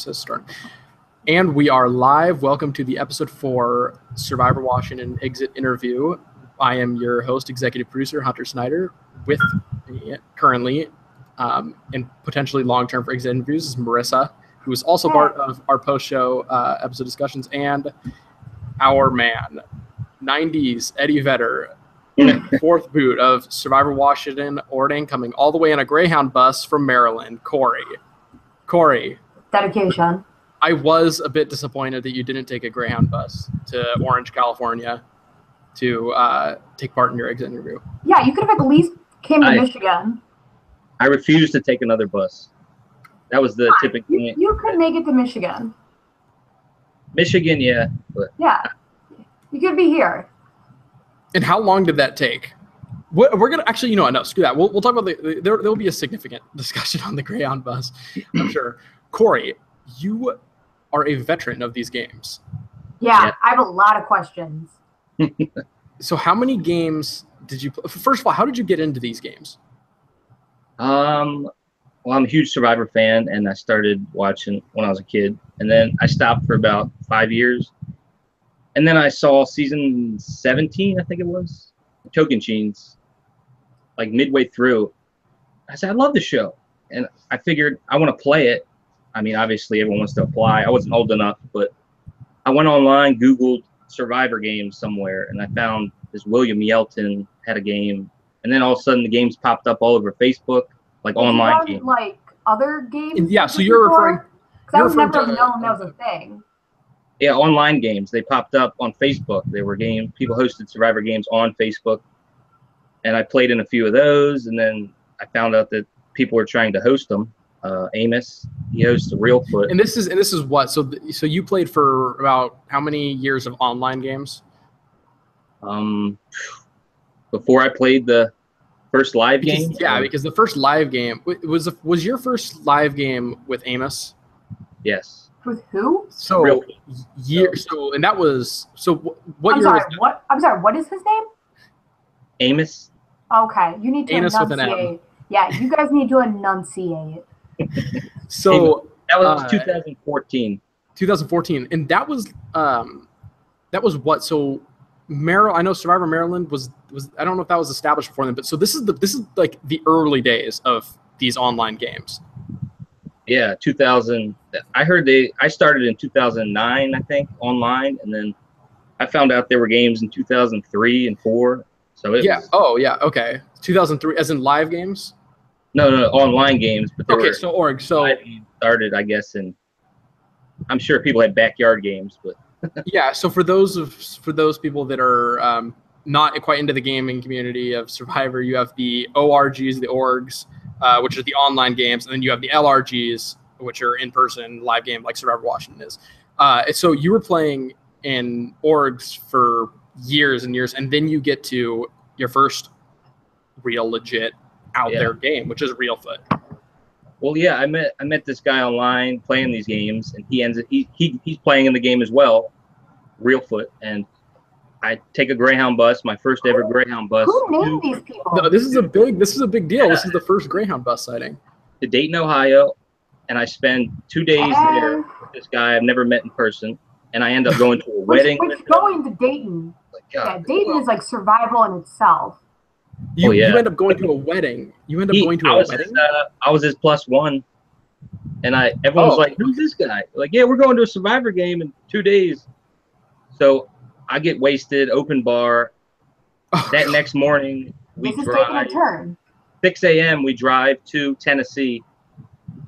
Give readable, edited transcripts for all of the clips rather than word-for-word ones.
says start. And we are live. Welcome to the episode 4 Survivor Washington Exit interview. I am your host, executive producer, Hunter Snyder. With me currently, and potentially long-term for exit interviews, is Marissa, who is also part of our post-show episode discussions, and our man, 90s Eddie Vedder, fourth boot of Survivor Washington, Orting, coming all the way in a Greyhound bus from Maryland, Corey. Dedication. I was a bit disappointed that you didn't take a Greyhound bus to Orange, California to take part in your exit interview. Yeah, you could have at least came to Michigan. I refused to take another bus. That was the typical. You could make it to Michigan. Michigan, yeah. But. Yeah. You could be here. And how long did that take? We're gonna actually, no, screw that. We'll talk about there will be a significant discussion on the Greyhound bus, I'm sure. Corey, you are a veteran of these games. Yeah, I have a lot of questions. So how many games did you play? First of all, how did you get into these games? Well, I'm a huge Survivor fan, and I started watching when I was a kid. And then I stopped for about 5 years. And then I saw season 17, I think it was, Tocantins, like midway through. I said, I love the show. And I figured I want to play it. I mean, obviously, everyone wants to apply. I wasn't old enough, but I went online, Googled Survivor games somewhere, and I found this William Yelton had a game. And then all of a sudden, the games popped up all over Facebook, like online games. Like other games? Yeah, so you're referring. Because I would never have known that was a thing. Yeah, online games. They popped up on Facebook. They were games. People hosted Survivor games on Facebook, and I played in a few of those. And then I found out that people were trying to host them. Amos, he hosts Real Foot. And this is what? So you played for about how many years of online games? Before I played the first live game. Yeah, because the first live game was your first live game with Amos. Yes. With who? So and that was what year? I'm sorry. What is his name? Amos. Okay, you need to Amos enunciate. With an M. Yeah, you guys need to enunciate. So that was 2014. 2014, and that was what? So I know Survivor Maryland was I don't know if that was established before then, but so this is like the early days of these online games. Yeah, 2000. I heard I started in 2009, I think, online, and then I found out there were games in 2003 and 4. So it was, oh yeah, okay, 2003, as in live games. No, online games. But okay, so Org, so started, I guess, and I'm sure people had backyard games, but yeah. So for those people that are not quite into the gaming community of Survivor, you have the ORGs, the orgs, which are the online games, and then you have the LRGs, which are in-person live game like Survivor Washington is. So you were playing in orgs for years and years, and then you get to your first real legit out there game, which is Real Foot. Well, yeah, I met this guy online playing these games, and he's playing in the game as well, Real Foot, and I take a Greyhound bus, my first ever Greyhound bus. Who named these people? No, this is a big deal. Yeah. This is the first Greyhound bus sighting. To Dayton, Ohio, and I spend 2 days there with this guy I've never met in person, and I end up going to a wedding. Going to Dayton. Dayton is like survival in itself. You end up going to a wedding. I was his plus one, and everyone was like, "Who's this guy?" Like, yeah, we're going to a Survivor game in 2 days. So I get wasted, open bar. That next morning, we drive. 6 a.m. We drive to Tennessee,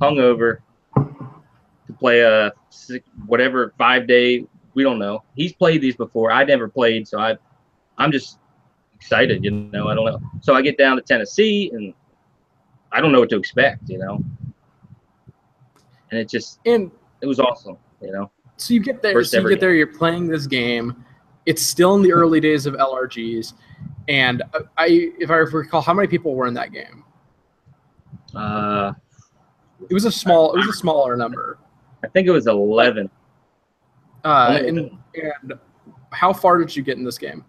hungover, to play a 5-day. We don't know. He's played these before. I never played, so I'm just excited. I don't know. So I get down to Tennessee, and I don't know what to expect. And it was awesome. So you get there. You're playing this game. It's still in the early days of LRGs, and if I recall, how many people were in that game? It was a smaller number. I think it was 11. And how far did you get in this game?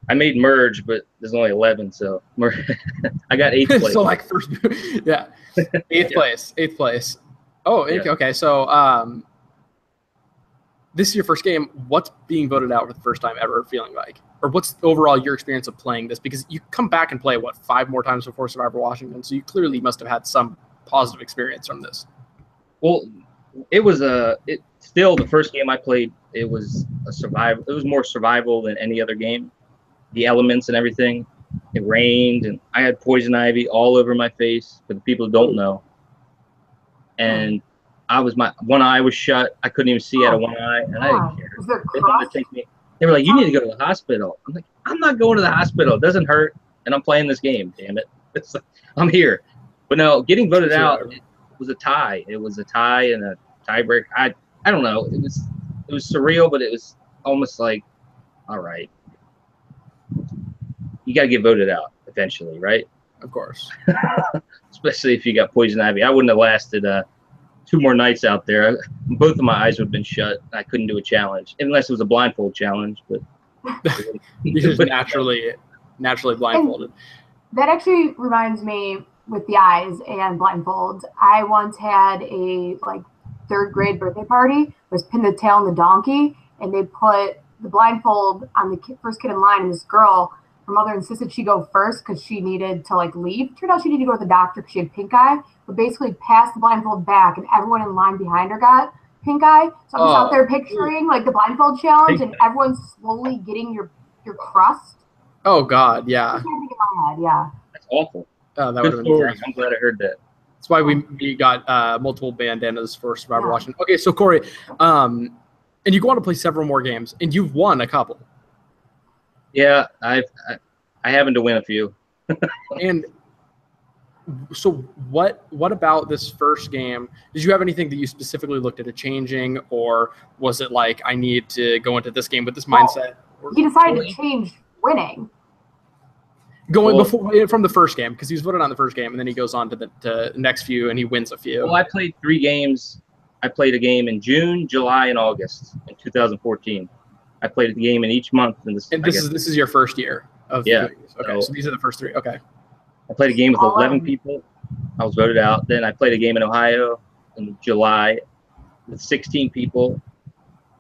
I made merge, but there's only 11, so I got 8th place. So like first, yeah, eighth place. Oh, Yeah. okay. So this is your first game. What's being voted out for the first time ever feeling like? Or what's overall your experience of playing this? Because you come back and play, 5 more times before Survivor Washington, so you clearly must have had some positive experience from this. Well, it was still the first game I played. It was a survival. It was more survival than any other game. The elements and everything. It rained, and I had poison ivy all over my face. For the people who don't know, and my one eye was shut. I couldn't even see out of one eye, and I didn't care. Was there They wanted to take me. They were like, "You need to go to the hospital." I'm like, "I'm not going to the hospital. It doesn't hurt, and I'm playing this game. Damn it, I'm here." But no, getting voted out. It was a tie. It was a tie and a tiebreak. I don't know. It was surreal, but it was almost like, all right, you got to get voted out eventually, right? Of course. Especially if you got poison ivy. I wouldn't have lasted 2 more nights out there. Both of my eyes would have been shut. I couldn't do a challenge unless it was a blindfold challenge. But you're just naturally blindfolded. And that actually reminds me with the eyes and blindfolds. I once had a 3rd grade birthday party. Was pin the tail on the donkey, and they put the blindfold on the first kid in line. And this girl, her mother insisted she go first because she needed to leave. Turned out she needed to go to the doctor because she had pink eye. But basically passed the blindfold back, and everyone in line behind her got pink eye. So I'm just out there picturing the blindfold challenge, and everyone's slowly getting your crust. Oh God, yeah. Yeah. That's awful. Oh, that would have been great. I'm glad I heard that. That's why we got multiple bandanas for Survivor Washington. Okay, so Corey, and you go on to play several more games, and you've won a couple. Yeah, I happen to win a few. And so what about this first game? Did you have anything that you specifically looked at changing, or was it like, I need to go into this game with this mindset? He decided to change winning. From the first game, because he was voted on the first game, and then he goes on to the next few, and he wins a few. Well, I played 3 games. I played a game in June, July, and August in 2014. I played a game in each month. This is your first year of okay, so these are the first 3. Okay. I played a game with 11 people. I was voted out. Then I played a game in Ohio in July with 16 people,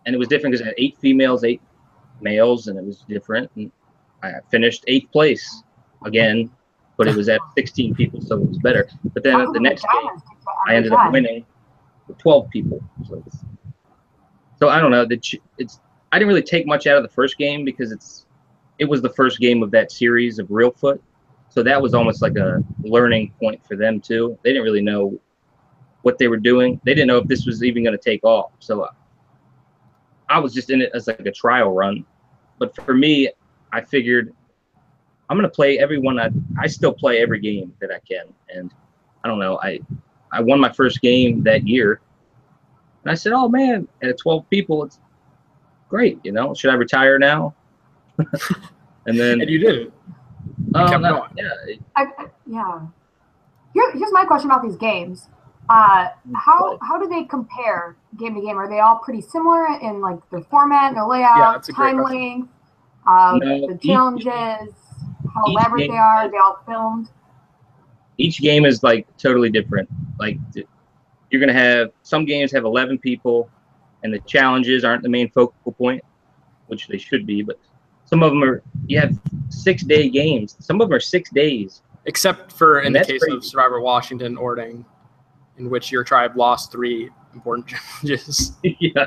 and it was different because I had 8 females, 8 males, and it was different. And I finished 8th place again, but it was at 16 people, so it was better. But then the next game, I ended up winning with 12 people. So I don't know. I didn't really take much out of the first game because it was the first game of that series of Real Foot. So that was almost like a learning point for them too. They didn't really know what they were doing. They didn't know if this was even going to take off. So I was just in it as like a trial run. But for me, I figured I'm going to play everyone. I still play every game that I can. And I don't know. I won my first game that year. And I said, oh, man, at 12 people, it's great. Should I retire now? And you didn't. Yeah. Here's my question about these games. How do they compare game to game? Are they all pretty similar in their format, their layout, time length, the challenges, how elaborate they are? Are they all filmed? Each game is totally different. You're gonna have some games have 11 people, and the challenges aren't the main focal point, which they should be, but some of them you have 6-day games. Some of them are 6 days. Except for in the case of Survivor Washington, Orting, in which your tribe lost 3 important challenges. Yeah.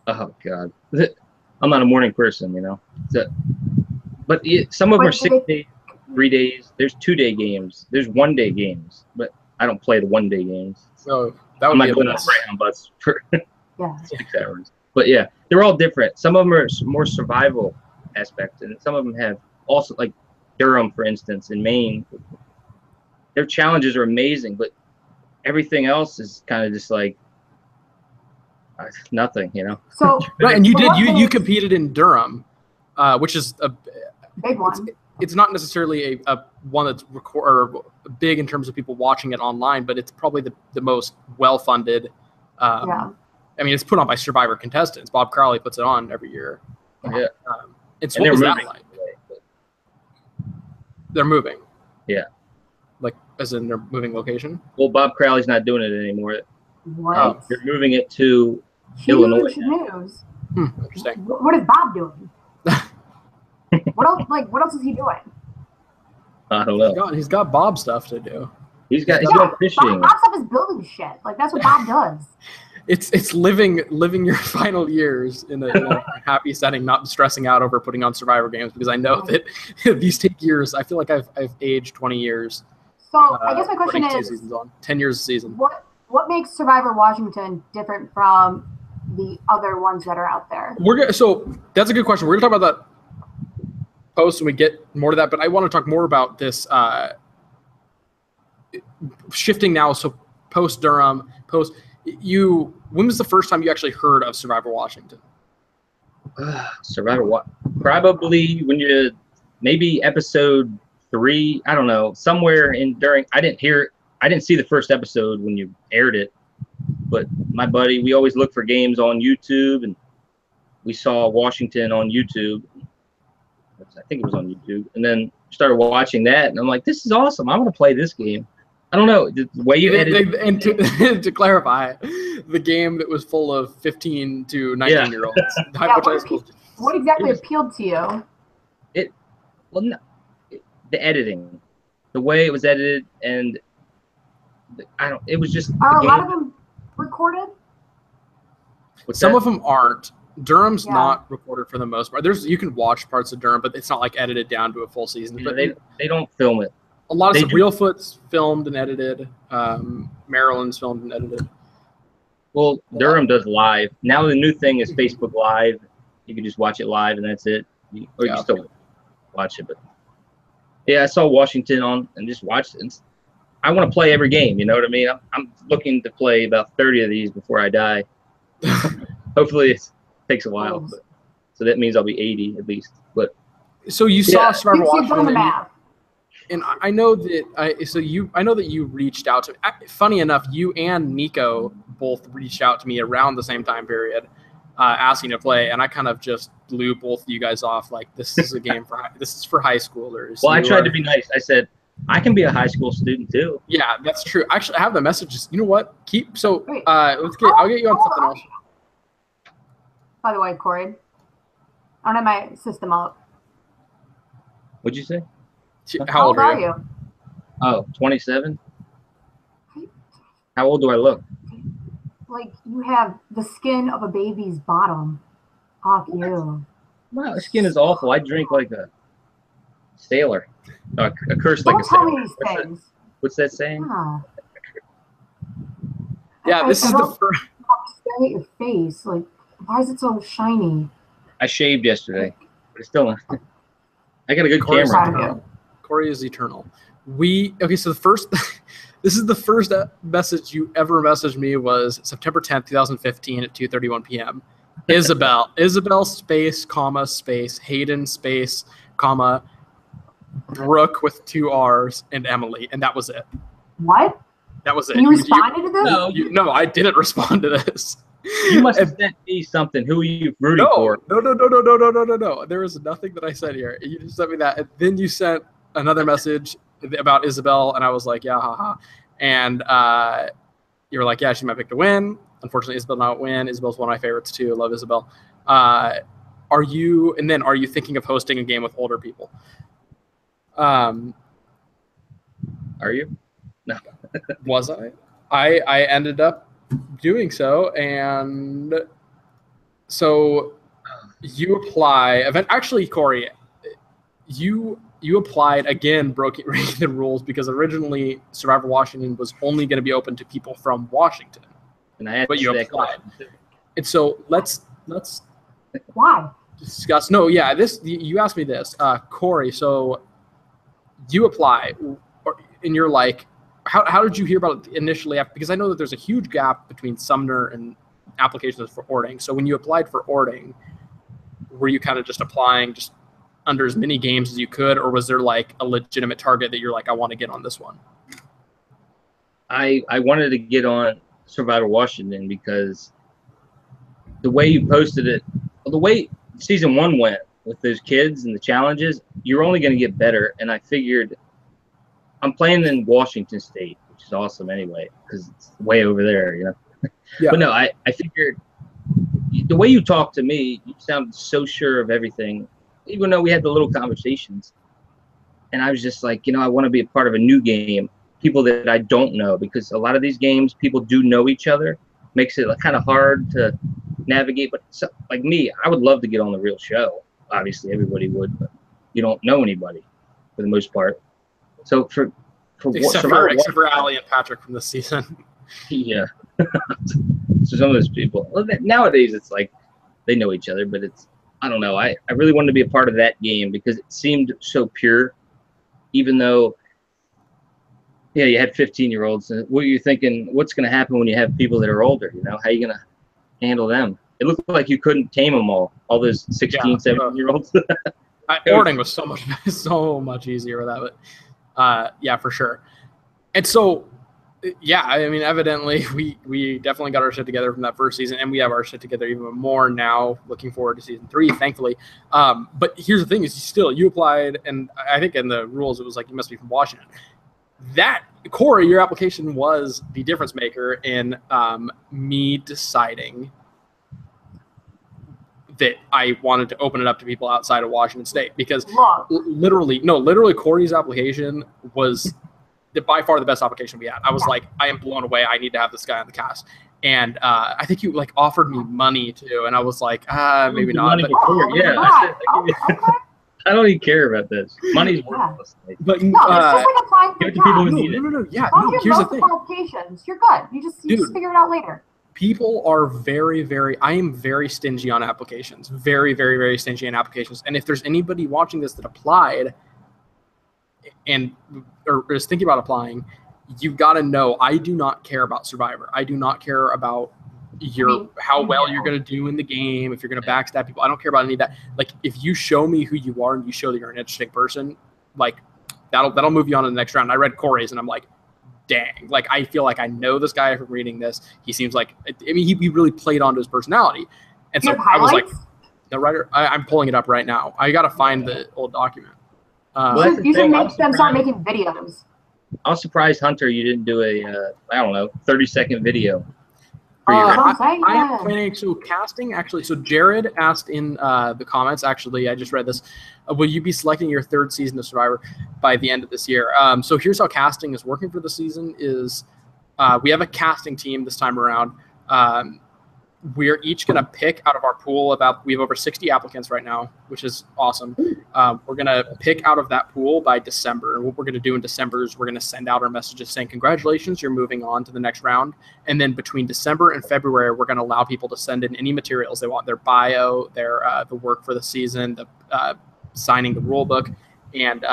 Oh, God. I'm not a morning person, But some of them are 6 days, 3 days. There's 2-day games. There's 1-day games. But I don't play the 1-day games. So that would be going on Greyhound bus for 6 hours. But yeah, they're all different. Some of them are more survival aspects, and some of them have also, like Durham, for instance, in Maine. Their challenges are amazing, but everything else is kind of just nothing, So, right, and you competed in Durham, which is a big one. It's not necessarily a one that's big in terms of people watching it online, but it's probably the most well-funded. I mean, it's put on by Survivor contestants. Bob Crowley puts it on every year. Yeah. What was that like? They're moving. Yeah. Like, as in they're moving location? Well, Bob Crowley's not doing it anymore. What? They're moving it to Huge Illinois news. Interesting. What is Bob doing? What else? Like, what else is he doing? I don't know. He's got Bob stuff to do. He's going fishing. Bob stuff is building shit. Like, that's what Bob does. It's living your final years in a happy setting, not stressing out over putting on Survivor games, because I know that these take years. I feel like I've aged 20 years. So I guess my question is, 10 years a season. What makes Survivor Washington different from the other ones that are out there? So that's a good question. We're gonna talk about that post when we get more to that, but I want to talk more about this shifting now. So post Durham, when was the first time you actually heard of Survivor Washington? Survivor probably when you maybe episode 3. I don't know, somewhere during. I didn't see the first episode when you aired it, but my buddy, we always look for games on YouTube, and we saw Washington on YouTube. I think it was on YouTube, and then started watching that, and I'm like, this is awesome. I want to play this game. I don't know the way you edited. And to clarify, the game that was full of 15 to 19-year-olds. What exactly appealed to you? The editing, the way it was edited, and it was just. Are a lot of them recorded? Some of them aren't. Durham's not recorded for the most part. You can watch parts of Durham, but it's not like edited down to a full season. But they don't film it. A lot of Reelfoot's filmed and edited. Maryland's filmed and edited. Well, Durham does live. Now the new thing is Facebook Live. You can just watch it live, and that's it. You can still watch it. But yeah, I saw Washington on and just watched it. And I want to play every game. You know what I mean? I'm looking to play about 30 of these before I die. Hopefully it takes a while. But, so that means I'll be 80 at least. But so you saw Survivor Washington. And I know that you reached out to me. Funny enough, you and Nico both reached out to me around the same time period, asking to play, and I kind of just blew both of you guys off. Like, this is a game for high schoolers. Well, I tried to be nice. I said I can be a high school student too. Yeah, that's true. Actually, I have the messages. You know what? I'll get you on something else. By the way, Corey, I don't have my system up. What'd you say? How old are you? Oh, 27. How old do I look? Like, you have the skin of a baby's bottom. Off you. My skin is awful. I drink like a sailor. A curse like a sailor. Don't tell me these things. What's that saying? Yeah, this is the first. Staring at your face. Like, why is it so shiny? I shaved yesterday, but it's still. I got a good camera. Corey is eternal. So this is the first message you ever messaged me was September 10th, 2015 at 2:31 p.m. Isabel space, comma, space, Hayden space, comma, Brooke with 2 R's, and Emily. And that was it. What? That was it. You responded to this? No, I didn't respond to this. You must have sent me something. Who are you rooting for? No. There was nothing that I said here. You just sent me that. And then you sent another message about Isabel, and I was like, yeah, haha. And you were like, yeah, she might pick to win. Unfortunately, Isabel not win. Isabel's one of my favorites too. Love Isabel. Are you thinking of hosting a game with older people? Are you? No. Was I? I ended up doing so, and so you apply. Actually, Corey, you applied again, breaking the rules, because originally Survivor Washington was only going to be open to people from Washington, but you applied. And so let's why discuss. No, yeah, you asked me this, Corey. So you apply, and you're like, how did you hear about it initially? Because I know that there's a huge gap between Sumner and applications for Orting. So when you applied for Orting, were you kind of just applying just under as many games as you could, or was there like a legitimate target that you're like, I want to get on this one? I wanted to get on Survivor Washington because the way you posted it, the way season 1 went with those kids and the challenges, you're only going to get better. And I figured I'm playing in Washington State, which is awesome anyway, because it's way over there, you know. Yeah. But no, I figured the way you talk to me, you sound so sure of everything, even though we had the little conversations. And I was just like, I want to be a part of a new game, people that I don't know, because a lot of these games, people do know each other, makes it kind of hard to navigate. But like me, I would love to get on the real show. Obviously, everybody would, but you don't know anybody for the most part. So for except for Allie and Patrick from this season. Yeah. So some of those people, nowadays it's like they know each other, but I don't know. I really wanted to be a part of that game because it seemed so pure, even though, yeah, you had 15-year-olds. What are you thinking? What's going to happen when you have people that are older? How are you going to handle them? It looked like you couldn't tame them all those 16, 17-year-olds. Orting was so much easier with that, but yeah, for sure. And so, yeah, I mean, evidently we definitely got our shit together from that first season, and we have our shit together even more now. Looking forward to season 3, thankfully. But here's the thing: is you applied, and I think in the rules it was like you must be from Washington. That Corey, your application was the difference maker in me deciding that I wanted to open it up to people outside of Washington State, because literally Corey's application was by far the best application we had. I was like, I am blown away. I need to have this guy on the cast. And I think you like offered me money too, and I was like, maybe not. But, I don't even care about this. Money's worthless. But no, it's just like applying for people who need it. No. Yeah, no. Here's the thing. Qualifications, you're good. You just figure it out later. People are I am very stingy on applications. Very, very, very stingy on applications. And if there's anybody watching this that applied or is thinking about applying, you've got to know I do not care about Survivor. I do not care about how well you're going to do in the game, if you're going to backstab people. I don't care about any of that. Like, if you show me who you are and you show that you're an interesting person, like that'll move you on to the next round. I read Corey's and I'm like, dang, like I feel like I know this guy from reading this. He seems like, I mean, he really played onto his personality. And so I was like, the writer, I'm pulling it up right now. I got to find the old document. You should make them start making videos. I was surprised, Hunter, you didn't do a, 30-second video. I am planning to casting, actually. So Jared asked in the comments, actually, I just read this. Will you be selecting your 3rd season of Survivor by the end of this year? So here's how casting is working for the season is we have a casting team this time around. We're each going to pick out of our pool we have over 60 applicants right now, which is awesome. We're going to pick out of that pool by December. And what we're going to do in December is we're going to send out our messages saying, congratulations, you're moving on to the next round. And then between December and February, we're going to allow people to send in any materials they want, their bio, their the work for the season, the signing the rule book, and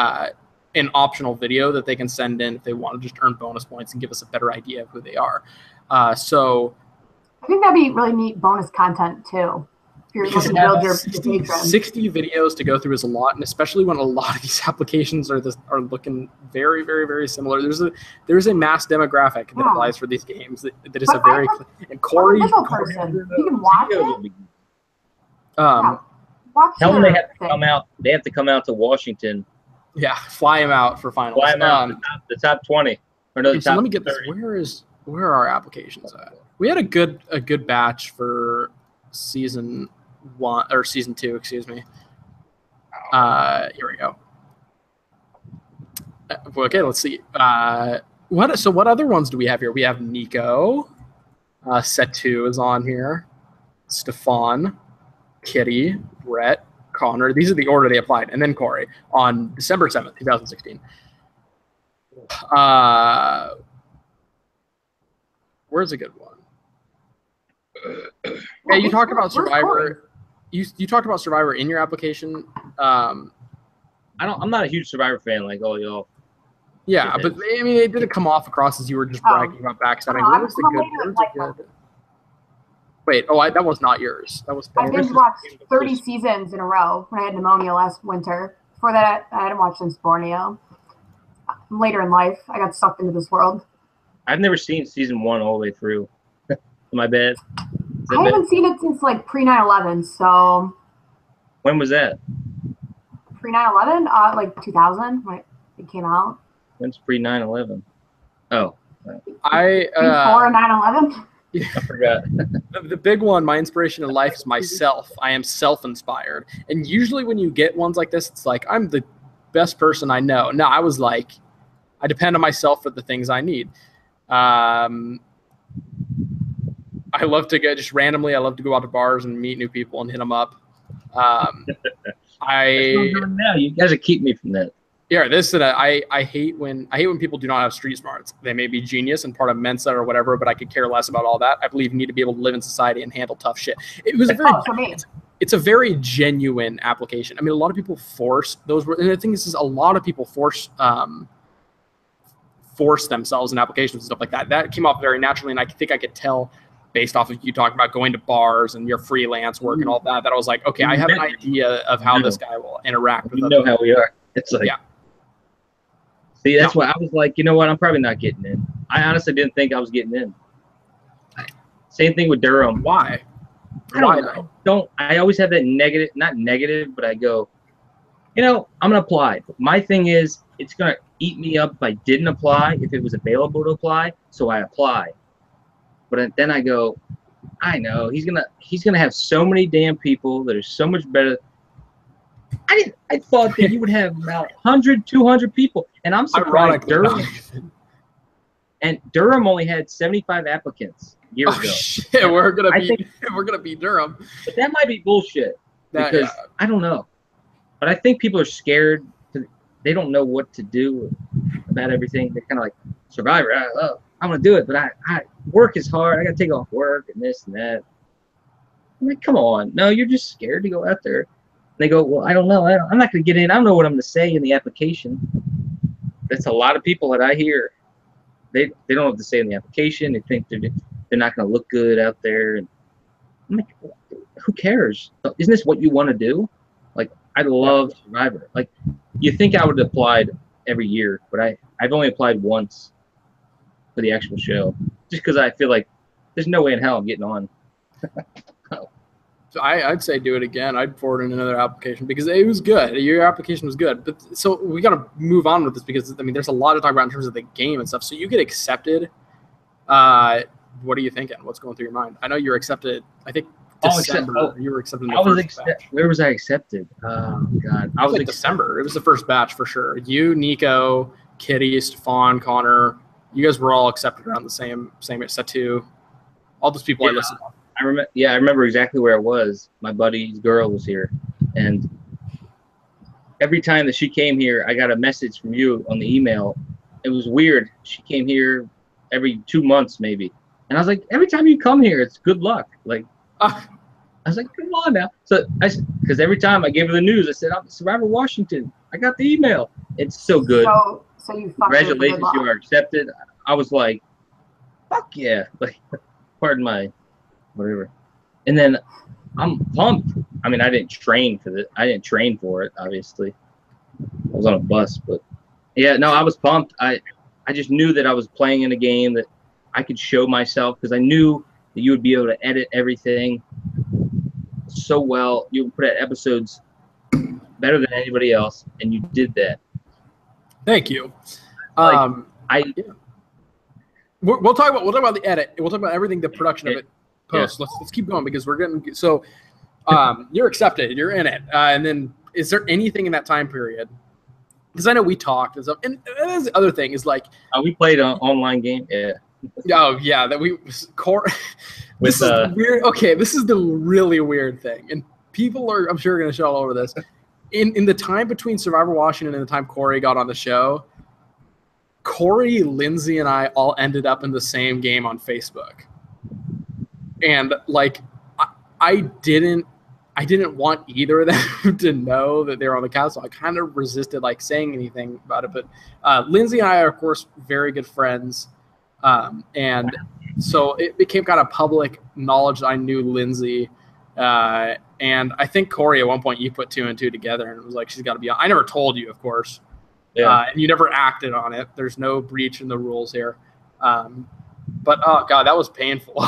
an optional video that they can send in if they want to just earn bonus points and give us a better idea of who they are. So I think that'd be really neat bonus content too. If you're looking to build your 60 videos to go through is a lot, and especially when a lot of these applications are looking very, very, very similar. There's a mass demographic that applies for these games that is a very and Corey. You can watch it. Tell them they have to come out. They have to come out to Washington. Yeah, fly them out for finals. Fly them out. The top 20. Or no, the top so let me get 30. this. Where are our applications at? We had a good batch for season 1 or season 2, excuse me. Here we go. Okay, let's see. What other ones do we have here? We have Nico. Set 2 is on here. Stefan, Kitty, Brett, Connor. These are the order they applied, and then Corey on December 7th, 2016. Where's a good one? Yeah, you talked about Survivor. You talked about Survivor in your application. I'm not a huge Survivor fan like all y'all. Yeah, but I mean, it didn't come off across as you were just bragging about backstabbing. Where's the good? Wait, that was not yours. That was. I binge watched 30 seasons in a row when I had pneumonia last winter. Before that, I hadn't watched since Borneo. Later in life, I got sucked into this world. I've never seen season 1 all the way through. Am I bad? I haven't seen it since like pre 9/11. So. When was that? Pre 9/11, like 2000 when it came out. When's pre 9/11? Oh. Before 9/11. I forgot. The big one, my inspiration in life is myself. I am self-inspired. And usually when you get ones like this, it's like, I'm the best person I know. No, I was like, I depend on myself for the things I need. I love to go just randomly. I love to go out to bars and meet new people and hit them up. That's what I'm doing now. You guys are keeping me from that. Yeah, I hate when people do not have street smarts. They may be genius and part of Mensa or whatever, but I could care less about all that. I believe you need to be able to live in society and handle tough shit. It was a very it's a very genuine application. I mean, a lot of people force those, and the thing is a lot of people force themselves in applications and stuff like that. That came off very naturally, and I think I could tell based off of you talking about going to bars and your freelance work and all that, I was like, okay, I have an idea of how this guy will interact with you know how we are. It's like, yeah. See, that's why I was like, you know what? I'm probably not getting in. I honestly didn't think I was getting in. Same thing with Durham. Why? I always have that negative, not negative, but I go, you know, I'm going to apply. My thing is, it's going to eat me up if I didn't apply, if it was available to apply, so I apply. But then I go, I know, he's gonna have so many damn people that are so much better. I thought that he would have about 100, 200 people, and I'm surprised Durham only had 75 applicants years ago. Shit, we're gonna be Durham. But that might be bullshit because I don't know. But I think people are scared because they don't know what to do about everything. They're kind of like, Survivor, I'm gonna do it, but I work is hard. I gotta take off work and this and that. I'm like, come on, no, you're just scared to go out there. They go, well, I don't know. I'm not going to get in. I don't know what I'm going to say in the application. That's a lot of people that I hear. They don't know what to say in the application. They think they're not going to look good out there. And I'm like, who cares? Isn't this what you want to do? Like, I love Survivor. Like, you think I would have applied every year, but I've only applied once for the actual show, just because I feel like there's no way in hell I'm getting on. So I'd say do it again. I'd forward in another application because it was good. Your application was good. But so we got to move on with this because, I mean, there's a lot to talk about in terms of the game and stuff. So you get accepted. What are you thinking? What's going through your mind? I know you were accepted, I think, December. You were accepted in the first batch. Where was I accepted? Oh, God. I was like December. It was the first batch for sure. You, Nico, Kitty, Stefan, Connor, you guys were all accepted around the same Satu. All those people I listed off. I remember exactly where I was. My buddy's girl was here, and every time that she came here, I got a message from you on the email. It was weird. She came here every 2 months, maybe, and I was like, every time you come here, it's good luck. Like, I was like, come on now. So because every time I gave her the news, I said, I'm Survivor Washington. I got the email. It's so good. So you congratulations, you are accepted. I was like, fuck yeah. Like, pardon my whatever. And then I'm pumped. I mean, I didn't train for it, obviously. I was on a bus, but yeah, no, I was pumped. I just knew that I was playing in a game that I could show myself because I knew that you would be able to edit everything so well. You would put out episodes better than anybody else, and you did that. Thank you. Like, We'll talk about the edit. We'll talk about everything, the production of it. Post. Yeah. Let's keep going because we're getting so. You're accepted. You're in it. And then, is there anything in that time period? Because I know we talked and stuff. And the other thing is like, we played an online game. Yeah. Oh yeah, that we core. This is weird. Okay, this is the really weird thing, and people are, I'm sure, going to show all over this. In the time between Survivor Washington and the time Corey got on the show, Corey, Lindsay, and I all ended up in the same game on Facebook. And like, I didn't want either of them to know that they were on the couch, so I kind of resisted like saying anything about it. But Lindsay and I are, of course, very good friends, and so it became kind of public knowledge that I knew Lindsay. And I think Corey, at one point, you put 2 and 2 together, and it was like, she's got to be on. I never told you, of course, and you never acted on it. There's no breach in the rules here. But oh god, that was painful.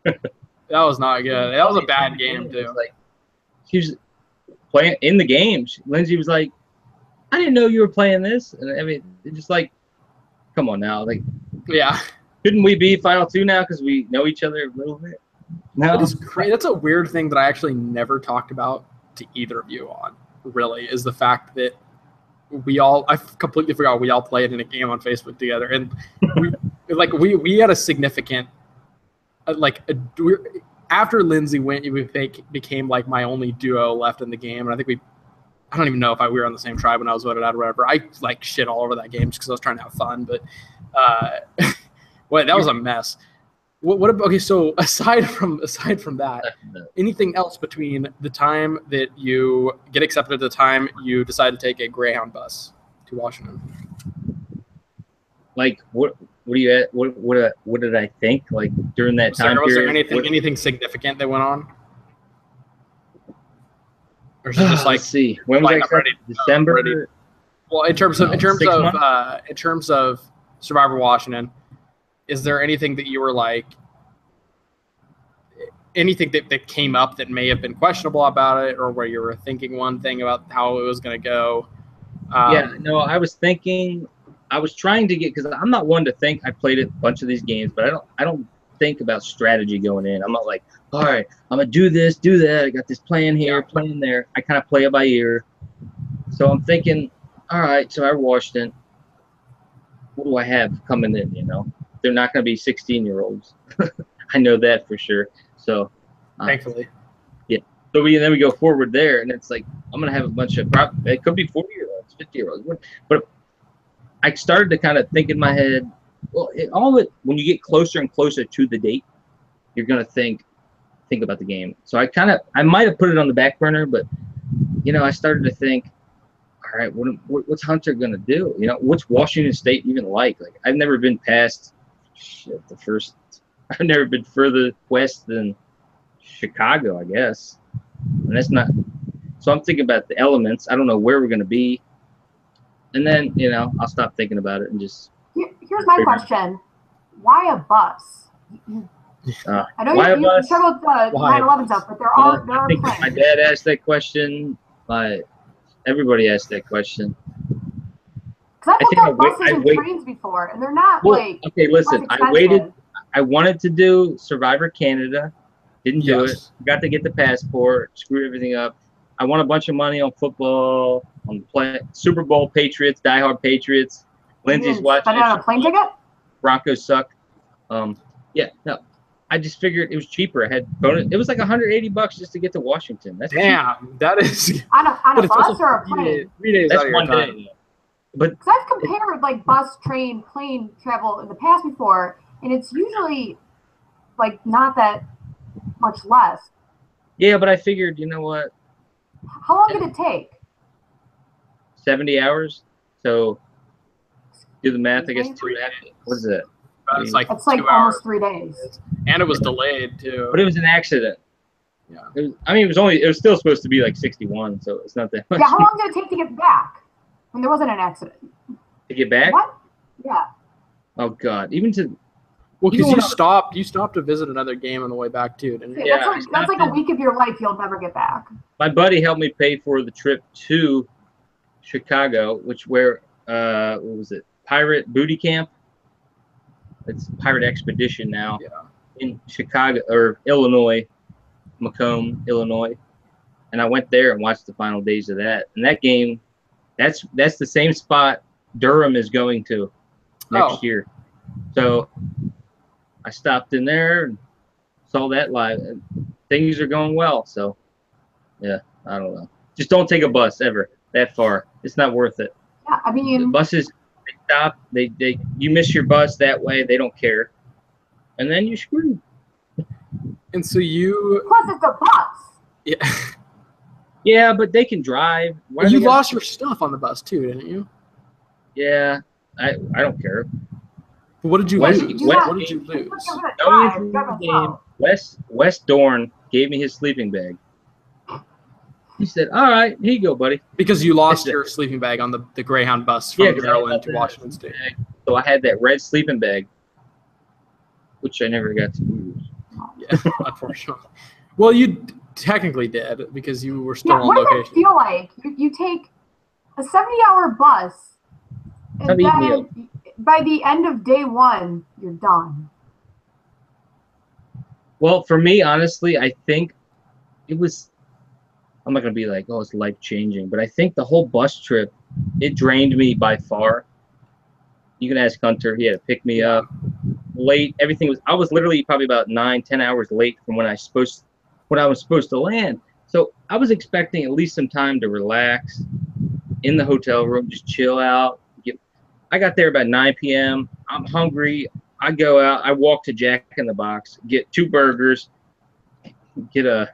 That was not good. That was a bad game too. Like, she was playing in the game. Lindsay was like, "I didn't know you were playing this," and I mean, it's just like, come on now, like, yeah. Couldn't we be Final Two now because we know each other a little bit? No. That is great. That's a weird thing that I actually never talked about to either of you on, really, is the fact that I completely forgot we all played in a game on Facebook together. And we had a significant, after Lindsay went, we became like my only duo left in the game. And I think I don't even know if we were on the same tribe when I was voted out or whatever. I like shit all over that game just because I was trying to have fun. But that was a mess. Okay, so aside from that, anything else between the time that you get accepted to the time you decide to take a Greyhound bus to Washington? Like what do you at? What did I think like during that time Was period? there anything significant that went on? Or is it just like, let's see, when was I accepted? December? Well, in terms of Survivor Washington, is there anything that you were like, anything that came up that may have been questionable about it, or where you were thinking one thing about how it was going to go? I was trying to get, because I'm not one to think. I played a bunch of these games, but I don't think about strategy going in. I'm not like, all right, I'm gonna do this, do that. I got this plan here, plan there. I kind of play it by ear. So I'm thinking, all right, so I watched it. What do I have coming in? They're not going to be 16-year-olds. I know that for sure. So, thankfully, yeah. So then we go forward there, and it's like I'm going to have a bunch of it could be 40-year-olds, 50-year-olds, but I started to kind of think in my head. Well, when you get closer and closer to the date, you're going to think about the game. So I might have put it on the back burner, but I started to think, all right, what's Hunter gonna do? What's Washington State even like? Like I've never been past I've never been further west than Chicago, I guess. And that's not. So I'm thinking about the elements. I don't know where we're gonna be. And then I'll stop thinking about it and just. Here's my question: why a bus? I know you struggled with the 9/11 stuff, but there are I think plans. My dad asked that question. Everybody asked that question. Because I've looked at buses and trains before, and they're not Okay, listen. I wanted to do Survivor Canada. Didn't do it. Got to get the passport. Screwed everything up. I won a bunch of money on football, on Super Bowl Patriots, diehard Patriots. Lindsay's watching. Spend it on a plane ticket? Broncos suck. No. I just figured it was cheaper. I had bonus. It was like $180 just to get to Washington. That's damn. cheap. That is on a bus or a plane. 3 days That's out of your one time. day. But I've compared like bus, train, plane travel in the past before, and it's usually like not that much less. Yeah, but I figured, you know what? How long did it take? 70 hours. So do the math. I guess 2.5. What is that? It's like almost 3 days. And it was delayed too. But it was an accident. Yeah. It was still supposed to be like 61, so it's not that much. Yeah, how long did it take to get back when there wasn't an accident? To get back? What? Yeah. Oh God, even to. Well, because you stopped to visit another game on the way back too, didn't you? Yeah, that's like a week of your life you'll never get back. My buddy helped me pay for the trip to Chicago, what was it? Pirate Booty Camp. It's Pirate Expedition now. Yeah. In Chicago or Illinois, Macomb, Illinois, and I went there and watched the final days of that. And that game, that's the same spot Durham is going to next year. So I stopped in there and saw that live. And things are going well. So yeah, I don't know. Just don't take a bus ever that far. It's not worth it. Yeah, I mean, the buses. They stop. You miss your bus that way. They don't care, and then you're screwed. And so you. Plus, it's a bus. Yeah. Yeah, but they can drive. You lost your stuff on the bus too, didn't you? Yeah, I don't care. But what did you lose? What did you lose? Wes Dorn gave me his sleeping bag. He said, all right, here you go, buddy. Because you lost your sleeping bag on the Greyhound bus from Maryland to Washington State. So I had that red sleeping bag, which I never got to use. Yeah, unfortunately. Well, you technically did because you were still on location. What does it feel like? You take a 70-hour bus, and then by the end of day one, you're done. Well, for me, honestly, I think it was. I'm not gonna be like, oh, it's life changing, but I think the whole bus trip, it drained me by far. You can ask Hunter; he had to pick me up late. Everything was. I was literally probably about 9, 10 hours late from when I was supposed to land. So I was expecting at least some time to relax in the hotel room, just chill out. I got there about 9 p.m. I'm hungry. I go out. I walk to Jack in the Box, get 2 burgers, get a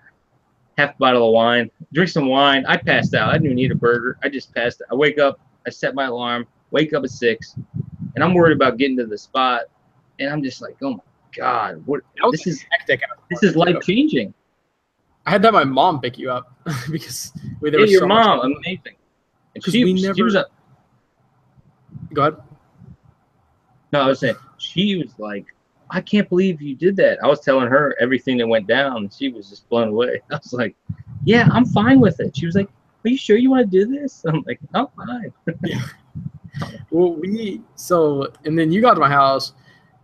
half bottle of wine, drink some wine. I passed out. I didn't even need a burger. I just passed out. I wake up. I set my alarm. Wake up at 6, and I'm worried about getting to the spot. And I'm just like, oh my God, what? This is hectic. This is life changing. I had to have my mom pick you up because there was your so mom, much amazing. Because we never. She was a, Go ahead. No, I was saying she was like, I can't believe you did that. I was telling her everything that went down, and she was just blown away. I was like, yeah, I'm fine with it. She was like, are you sure you want to do this? I'm like, I'm fine. Yeah. Well, and then you got to my house.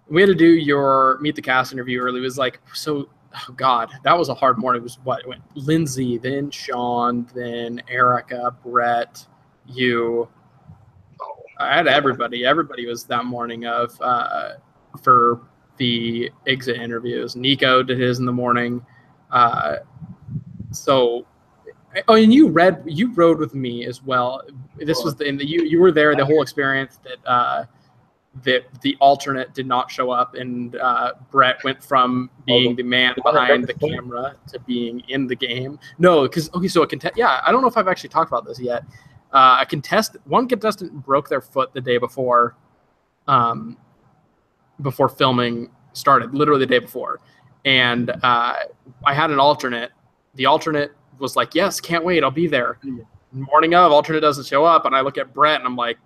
We had to do your meet the cast interview early. It was like, so, oh God, that was a hard morning. It was what? It went Lindsay, then Sean, then Erica, Brett, you. I had everybody. Everybody was that morning for the exit interviews. Nico did his in the morning. And you rode with me as well. This was you were there the whole experience that the alternate did not show up, and Brett went from being the man behind the camera to being in the game. No, because I don't know if I've actually talked about this yet. One contestant broke their foot the day before filming started, literally the day before. And I had an alternate. The alternate was like, yes, can't wait, I'll be there. Morning of, alternate doesn't show up, and I look at Brett and I'm like,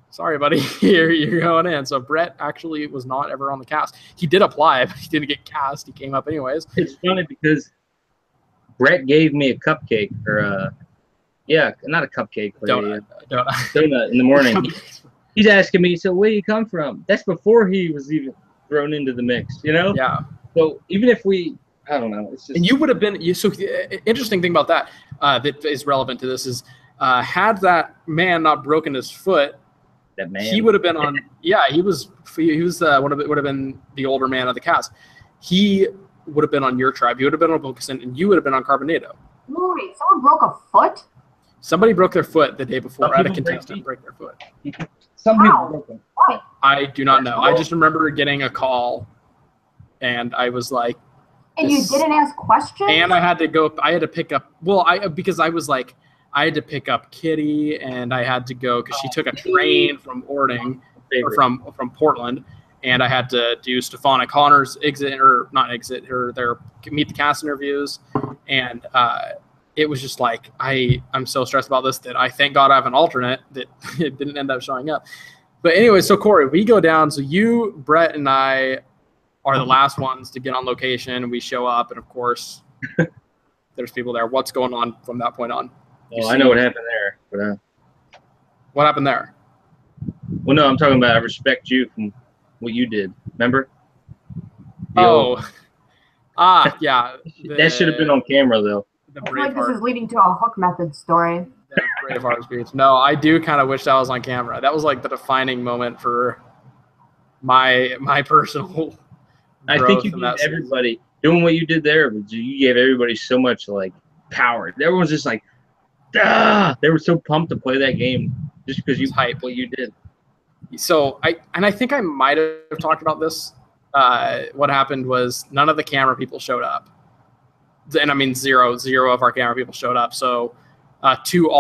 sorry, buddy, you're going in. So Brett actually was not ever on the cast. He did apply, but he didn't get cast. He came up anyways. It's funny because Brett gave me a cupcake not a cupcake, but donut in the morning. He's asking me, so where do you come from? That's before he was even thrown into the mix, you know? Yeah. So even if I don't know. It's just, and you would have been. So interesting thing about that that is relevant to this is had that man not broken his foot, that man, he would have been on. Yeah, he was would have been the older man of the cast. He would have been on your tribe. He would have been on Bokusin, and you would have been on Carbonado. Wait, someone broke a foot? Somebody broke their foot the day before. I had a contestant break their foot. Some people broke them. Why? I do not know. I just remember getting a call, and I was like. And you didn't ask questions? And I had to go. I had to pick up. Well, because I was like, I had to pick up Kitty, and I had to go because she took a train from Orting or from Portland, and I had to do Stefan and Connor's their meet the cast interviews, and it was just like I'm so stressed about this that I thank God I have an alternate that it didn't end up showing up. But anyway, so Corey, we go down. So you, Brett, and I are the last ones to get on location. We show up, and of course, there's people there. What's going on from that point on? I know what happened there. But, what happened there? Well, no, I'm talking about I respect you from what you did. Remember? Yeah. That should have been on camera, though. I feel like this is leading to a Hook Method story. Braveheart speech. No, I do kind of wish that was on camera. That was like the defining moment for my personal. I think you gave everybody doing what you did there. You gave everybody so much like power. Everyone's just like, they were so pumped to play that game just because you hyped what you did. So I think I might have talked about this. What happened was none of the camera people showed up, and I mean zero of our camera people showed up. So two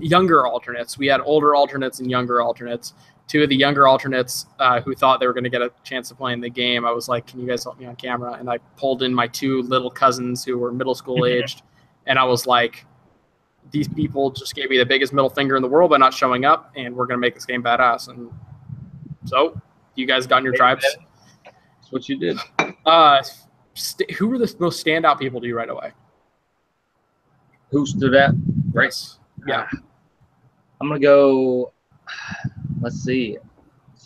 younger alternates. We had older alternates and younger alternates. Two of the younger alternates who thought they were going to get a chance to play in the game, I was like, can you guys help me on camera? And I pulled in my 2 little cousins who were middle school aged, and I was like, these people just gave me the biggest middle finger in the world by not showing up, and we're going to make this game badass. And so you guys got in your tribes. That's what you did. Who were the most standout people to you right away? Who stood out? Right. Yeah. I'm going to go, let's see.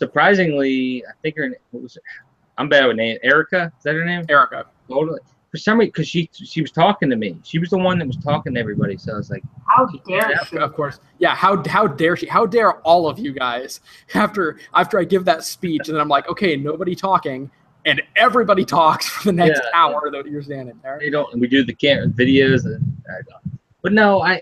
surprisingly, I think what was it? I'm bad with names. Erica, is that her name? Erica. Totally. For some reason, because she was talking to me. She was the one that was talking to everybody. So I was like, how dare she? Of course. Yeah, how dare she? How dare all of you guys after I give that speech and then I'm like, okay, nobody talking, and everybody talks for the next hour that you're standing there. They don't. We do the videos, but no, I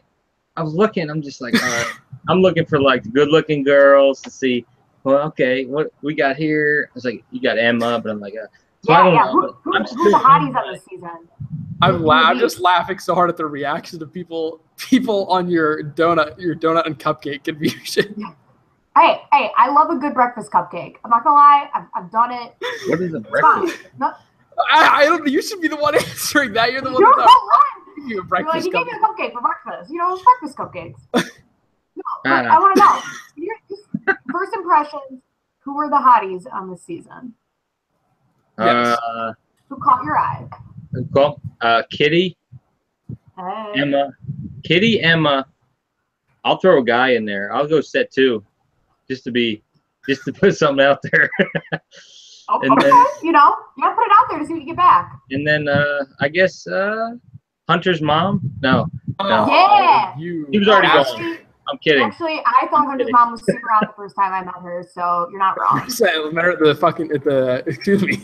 was looking. I'm just like, all right. I'm looking for like the good-looking girls to see. Well, okay, what we got here? I was like, you got Emma, but I'm like, so I don't know. Who's the hotties on this season? I'm just laughing so hard at the reaction of people on your donut and cupcake confusion. Hey, I love a good breakfast cupcake. I'm not gonna lie, I've done it. What is a breakfast? No. I don't. You should be the one answering that. You're the one. You a breakfast. He gave me a cupcake for breakfast. It's breakfast cupcakes. No, I want to know. First impressions. Who were the hotties on this season? Yes. Who caught your eye? Cool. Kitty. Hey. Emma. Kitty, Emma. I'll throw a guy in there. I'll go set 2, just to put something out there. Okay. Then, you gotta put it out there to see what you get back. And then I guess Hunter's mom. No. Yeah. He was already gone. I'm kidding. Actually, I thought Hunter's mom was super hot the first time I met her, so you're not wrong. Excuse me.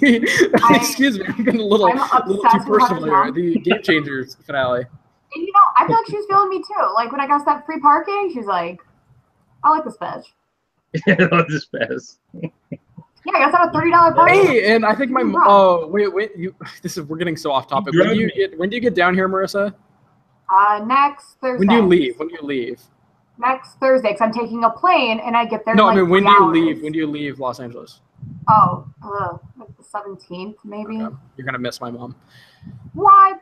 Excuse me. I'm getting a little too personal here. The Game Changers finale. And I feel like she was feeling me too. Like when I got that free parking, she's like, I like this badge. I like this badge. Yeah, I got that a $30 parking. Hey, and I think we're getting so off topic. When do you get down here, Marissa? Next Thursday. When do you leave? Next Thursday, because I'm taking a plane and I get there. No, in like when 3 hours. do you leave Los Angeles? Oh, like the 17th, maybe. Okay. You're gonna miss my mom. What?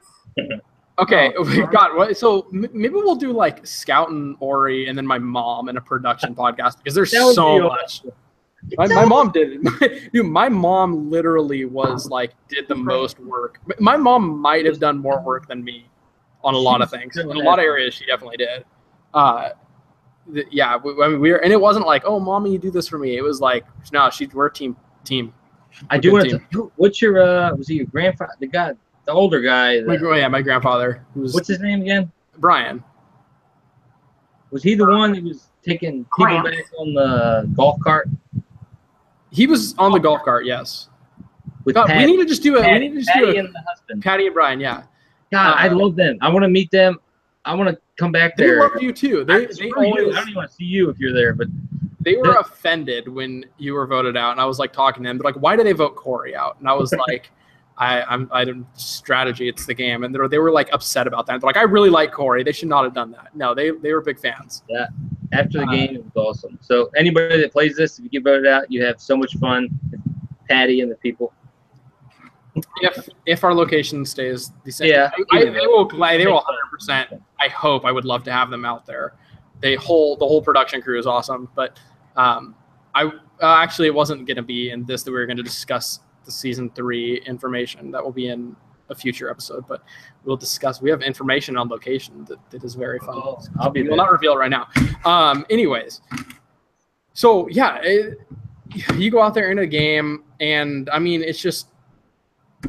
Okay, God. So maybe we'll do like Scout and Ori, and then my mom in a production podcast because there's so much. My mom did it. Dude, my mom literally did the most work. My mom might have done more work than me on a lot of things. In a lot of areas, she definitely did. Yeah, and it wasn't like, oh, mommy, you do this for me. It was like, no, we're a team. I do want to. What's your was he your grandfather? The older guy. My grandfather. What's his name again? Brian. Was he the one that was taking people back on the golf cart? He was on the golf cart, yes. With we need to just do it. Patty and the husband. Patty and Brian, yeah. God, I love them. I want to meet them. I want to come back there. They love you too. They always, I don't even want to see you if you're there, but they were offended when you were voted out, and I was like talking to them. They're like, "Why do they vote Corey out?" And I was like, "I don't strategy. It's the game." And they were like upset about that. They're like, "I really like Corey. They should not have done that." No, they were big fans. Yeah. After the game, it was awesome. So anybody that plays this, if you get voted out, you have so much fun. Patty and the people. If our location stays the same, yeah, they will 100%. I hope. I would love to have them out there. The whole production crew is awesome, but actually it wasn't going to be in this that we were going to discuss the season 3 information that will be in a future episode. But we'll discuss. We have information on location that is very fun. We will not reveal it right now. Anyways, so yeah, you go out there in a game, and I mean, it's just.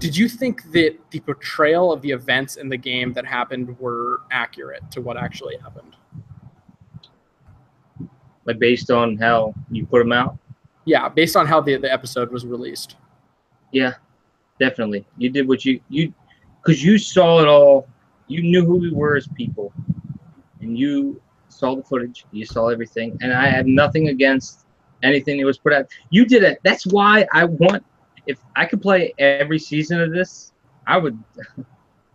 Did you think that the portrayal of the events in the game that happened were accurate to what actually happened? Like based on how you put them out? Yeah, based on how the episode was released. Yeah, definitely. You did what you because you saw it all. You knew who we were as people, and you saw the footage. You saw everything, and I have nothing against anything that was put out. You did it. That's why I want. If I could play every season of this, I would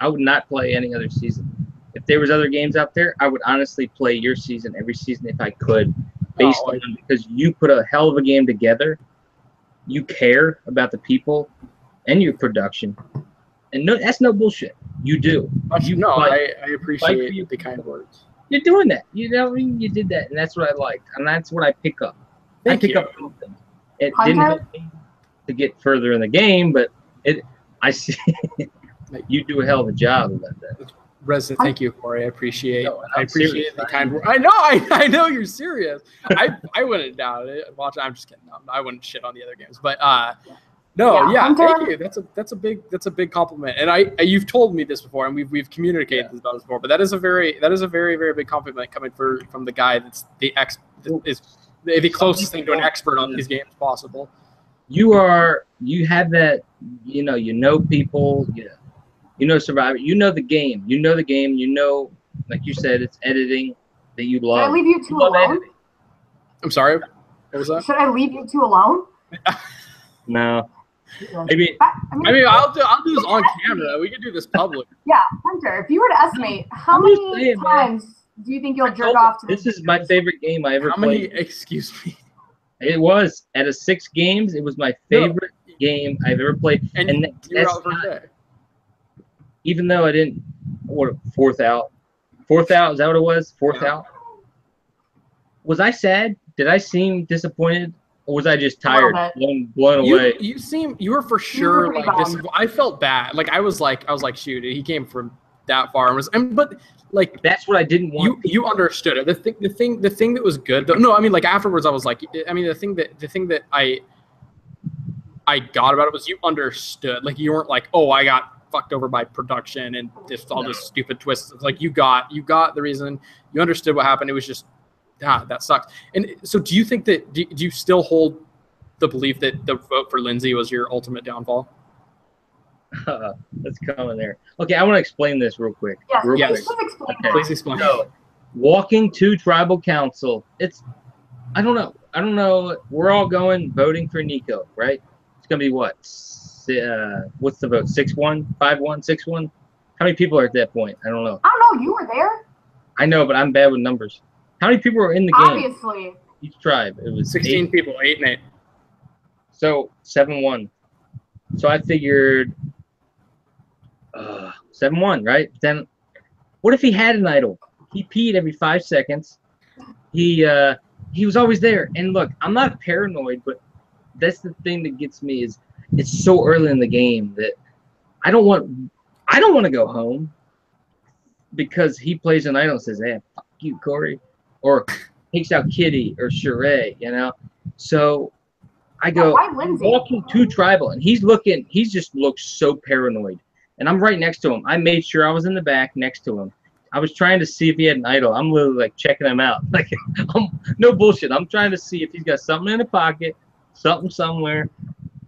not play any other season. If there was other games out there, I would honestly play your season every season if I could, based on because you put a hell of a game together. You care about the people and your production, and no, that's no bullshit. You do. I appreciate the kind words. You're doing that. You know, you did that, and that's what I liked, and that's what I pick up. Thank you. I pick up something. It didn't help me to get further in the game, but I see you do a hell of a job about that. Resident, thank you, Corey. I appreciate serious. the kind word. I know you're serious. I wouldn't doubt it. I'm just kidding. No, I wouldn't shit on the other games, but thank you. That's a big compliment. And you've told me this before, and we've communicated about this before. But that is a very very big compliment coming from the guy that's the closest thing to an expert on these games possible. You have that, people, you know Survivor, you know the game, like you said, it's editing that you love. Should I leave you two alone? Editing. I'm sorry, what was that? Should I leave you two alone? No. Maybe. I'll do this on camera. We can do this public. Yeah, Hunter, if you were to estimate, how many times do you think you'll jerk off to this? This is my favorite game I ever played. Excuse me. It was out of 6 games. It was my favorite game I've ever played. And you were out for a day. Even though I didn't, fourth out. Fourth out, is that what it was? Fourth out? Was I sad? Did I seem disappointed? Or was I just tired, blown away? You were for sure like this. I felt bad. Like I was like, shoot, he came from that far but like that's what I didn't want. You understood it. The thing that was good though. No, I mean like afterwards I was like, the thing that I got about it was you understood. Like you weren't like, oh, I got fucked over by production and all this stupid twists. It's like you got the reason. You understood what happened. It was just that sucks. And so do you think that do you still hold the belief that the vote for Lindsay was your ultimate downfall? Let's come in there. Okay, I want to explain this real quick. Yes. Please explain. So, walking to tribal council, I don't know. We're all voting for Nico, right? It's gonna be what? What's the vote? 6-1, 5-1, 6-1? How many people are at that point? I don't know. I don't know. You were there. I know, but I'm bad with numbers. How many people were in the game? Obviously. Each tribe. It was 16 people, 8 and 8. So 7-1. So I figured 7-1, right? Then what if he had an idol? He peed every 5 seconds. He was always there. And look, I'm not paranoid, but that's the thing that gets me is it's so early in the game that I don't want to go home because he plays an idol and says, "Hey, fuck you, Corey," or takes out Kitty or Sheree, So I go walking to tribal, and he just looks so paranoid. And I'm right next to him. I made sure I was in the back next to him. I was trying to see if he had an idol. I'm literally like checking him out. Like, no bullshit. I'm trying to see if he's got something in the pocket, something somewhere.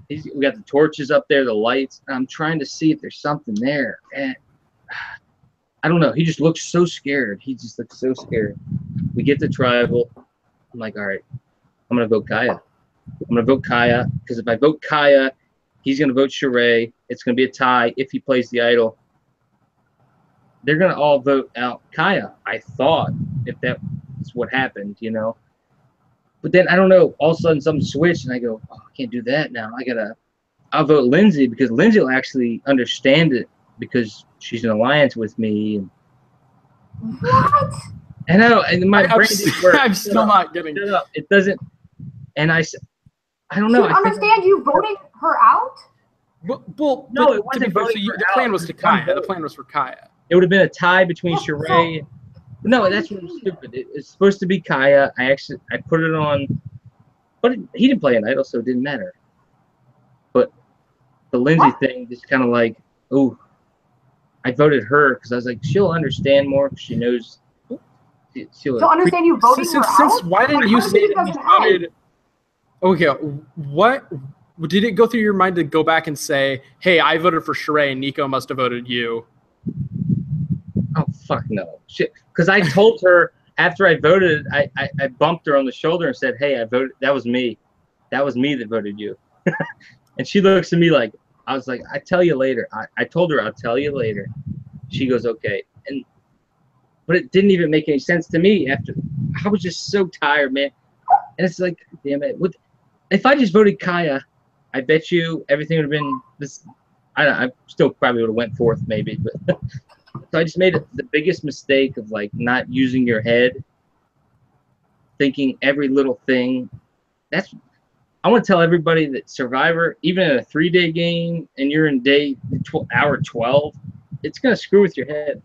We got the torches up there, the lights. And I'm trying to see if there's something there. And I don't know. He just looks so scared. He just looks so scared. We get to tribal. I'm like, all right, I'm going to vote Kaya. I'm going to vote Kaya because if I vote Kaya, he's going to vote Sheree. It's going to be a tie if he plays the idol. They're going to all vote out Kaya, I thought, if that is what happened, But then, I don't know, all of a sudden something switched, and I go, oh, I can't do that now. I'll vote Lindsay because Lindsay will actually understand it because she's in alliance with me. What? I know, and my brain didn't work. I'm still not getting it. It doesn't, and I don't know. Do you understand you voting her out? Well, no, it wasn't. The plan was to Kaya. The plan was for Kaya. It would have been a tie between Sheree. No, that's really stupid. It's supposed to be Kaya. I put it on, but he didn't play an idol, so it didn't matter. But the Lindsay thing, just kind of like, oh, I voted her because I was like, she'll understand more if she knows. She'll understand you voting her out. Why didn't you say that you voted? Okay, what did it go through your mind to go back and say, hey, I voted for Sheree and Nico must have voted you? Oh, fuck no. Shit. Because I told her after I voted, I bumped her on the shoulder and said, hey, I voted. That was me. That was me that voted you. And she looks at me like, I was like, I tell you later. I told her I'll tell you later. She goes, okay. But it didn't even make any sense to me after. I was just so tired, man. And it's like, damn it. If I just voted Kaya, I bet you everything would have been this. I still probably would have went fourth maybe. But so I just made the biggest mistake of like not using your head, thinking every little thing. I want to tell everybody that Survivor, even in a 3-day game, and you're in hour 12, it's gonna screw with your head.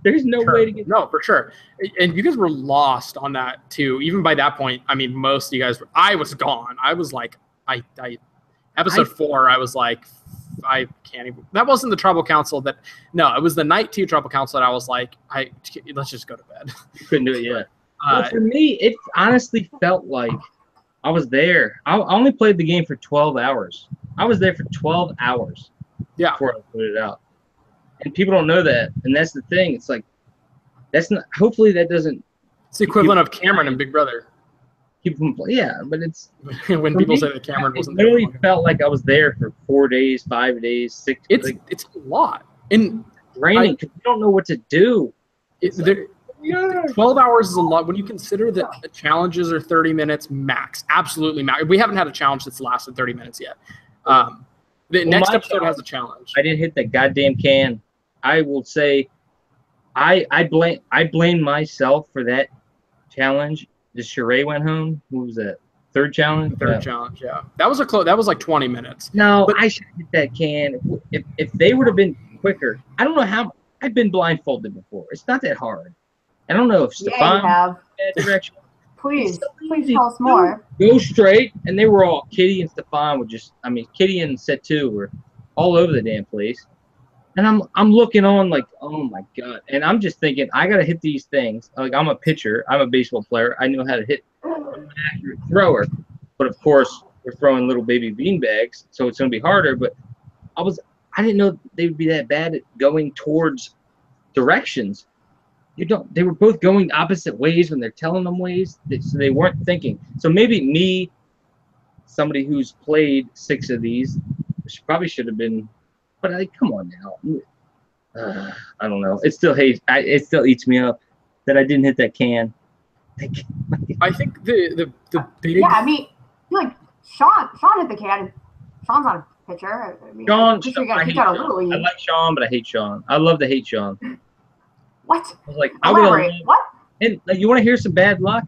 There's no way to get. No, for sure. And you guys were lost on that too. Even by that point, I mean, most of you guys were. I was gone. I was like, episode 4. I was like, I can't even. That wasn't the Tribal Council. No, it was the night 2 Tribal Council. That I was like, let's just go to bed. You couldn't do it yet. Well, for me, it honestly felt like I was there. I only played the game for 12 hours. I was there for 12 hours. Yeah. Before I put it out. And people don't know that. And that's the thing. It's like, that's not, hopefully that doesn't. It's the equivalent of Cameron and Big Brother. Keep them, yeah, but it's. When people say that Cameron wasn't there. It there. really felt like I was there for 4 days, 5 days, 6 days. It's a lot. And raining because you don't know what to do. 12 hours is a lot when you consider that the challenges are 30 minutes max. Absolutely max. We haven't had a challenge that's lasted 30 minutes yet. The next episode has a challenge. I didn't hit that goddamn can. I will say, I blame myself for that challenge. The Sheree went home. Who was that? Third challenge. Challenge. Yeah, that was that was like 20 minutes. No, but I should hit that can. If they would have been quicker, I don't know how. I've been blindfolded before. It's not that hard. I don't know if Stefan have that direction. Please tell us more. Go straight, and they were all Kitty and Stefan were just. I mean, Kitty and Set 2 were all over the damn place, and I'm looking on like, oh my god, and I'm just thinking I gotta hit these things. Like I'm a pitcher, I'm a baseball player. I know how to hit. I'm an accurate thrower, but of course we're throwing little baby beanbags, so it's gonna be harder. But I didn't know they would be that bad at going towards directions. They were both going opposite ways when they're telling them ways, so they weren't thinking. So maybe me, somebody who's played 6 of these, probably should have been. But come on now. I don't know. It still eats me up that I didn't hit that can. I think the big. Yeah, I mean, like Sean hit the can. Sean's not a pitcher. I mean, Sean, I like Sean, but I hate Sean. I love to hate Sean. What? I was like, what? And you want to hear some bad luck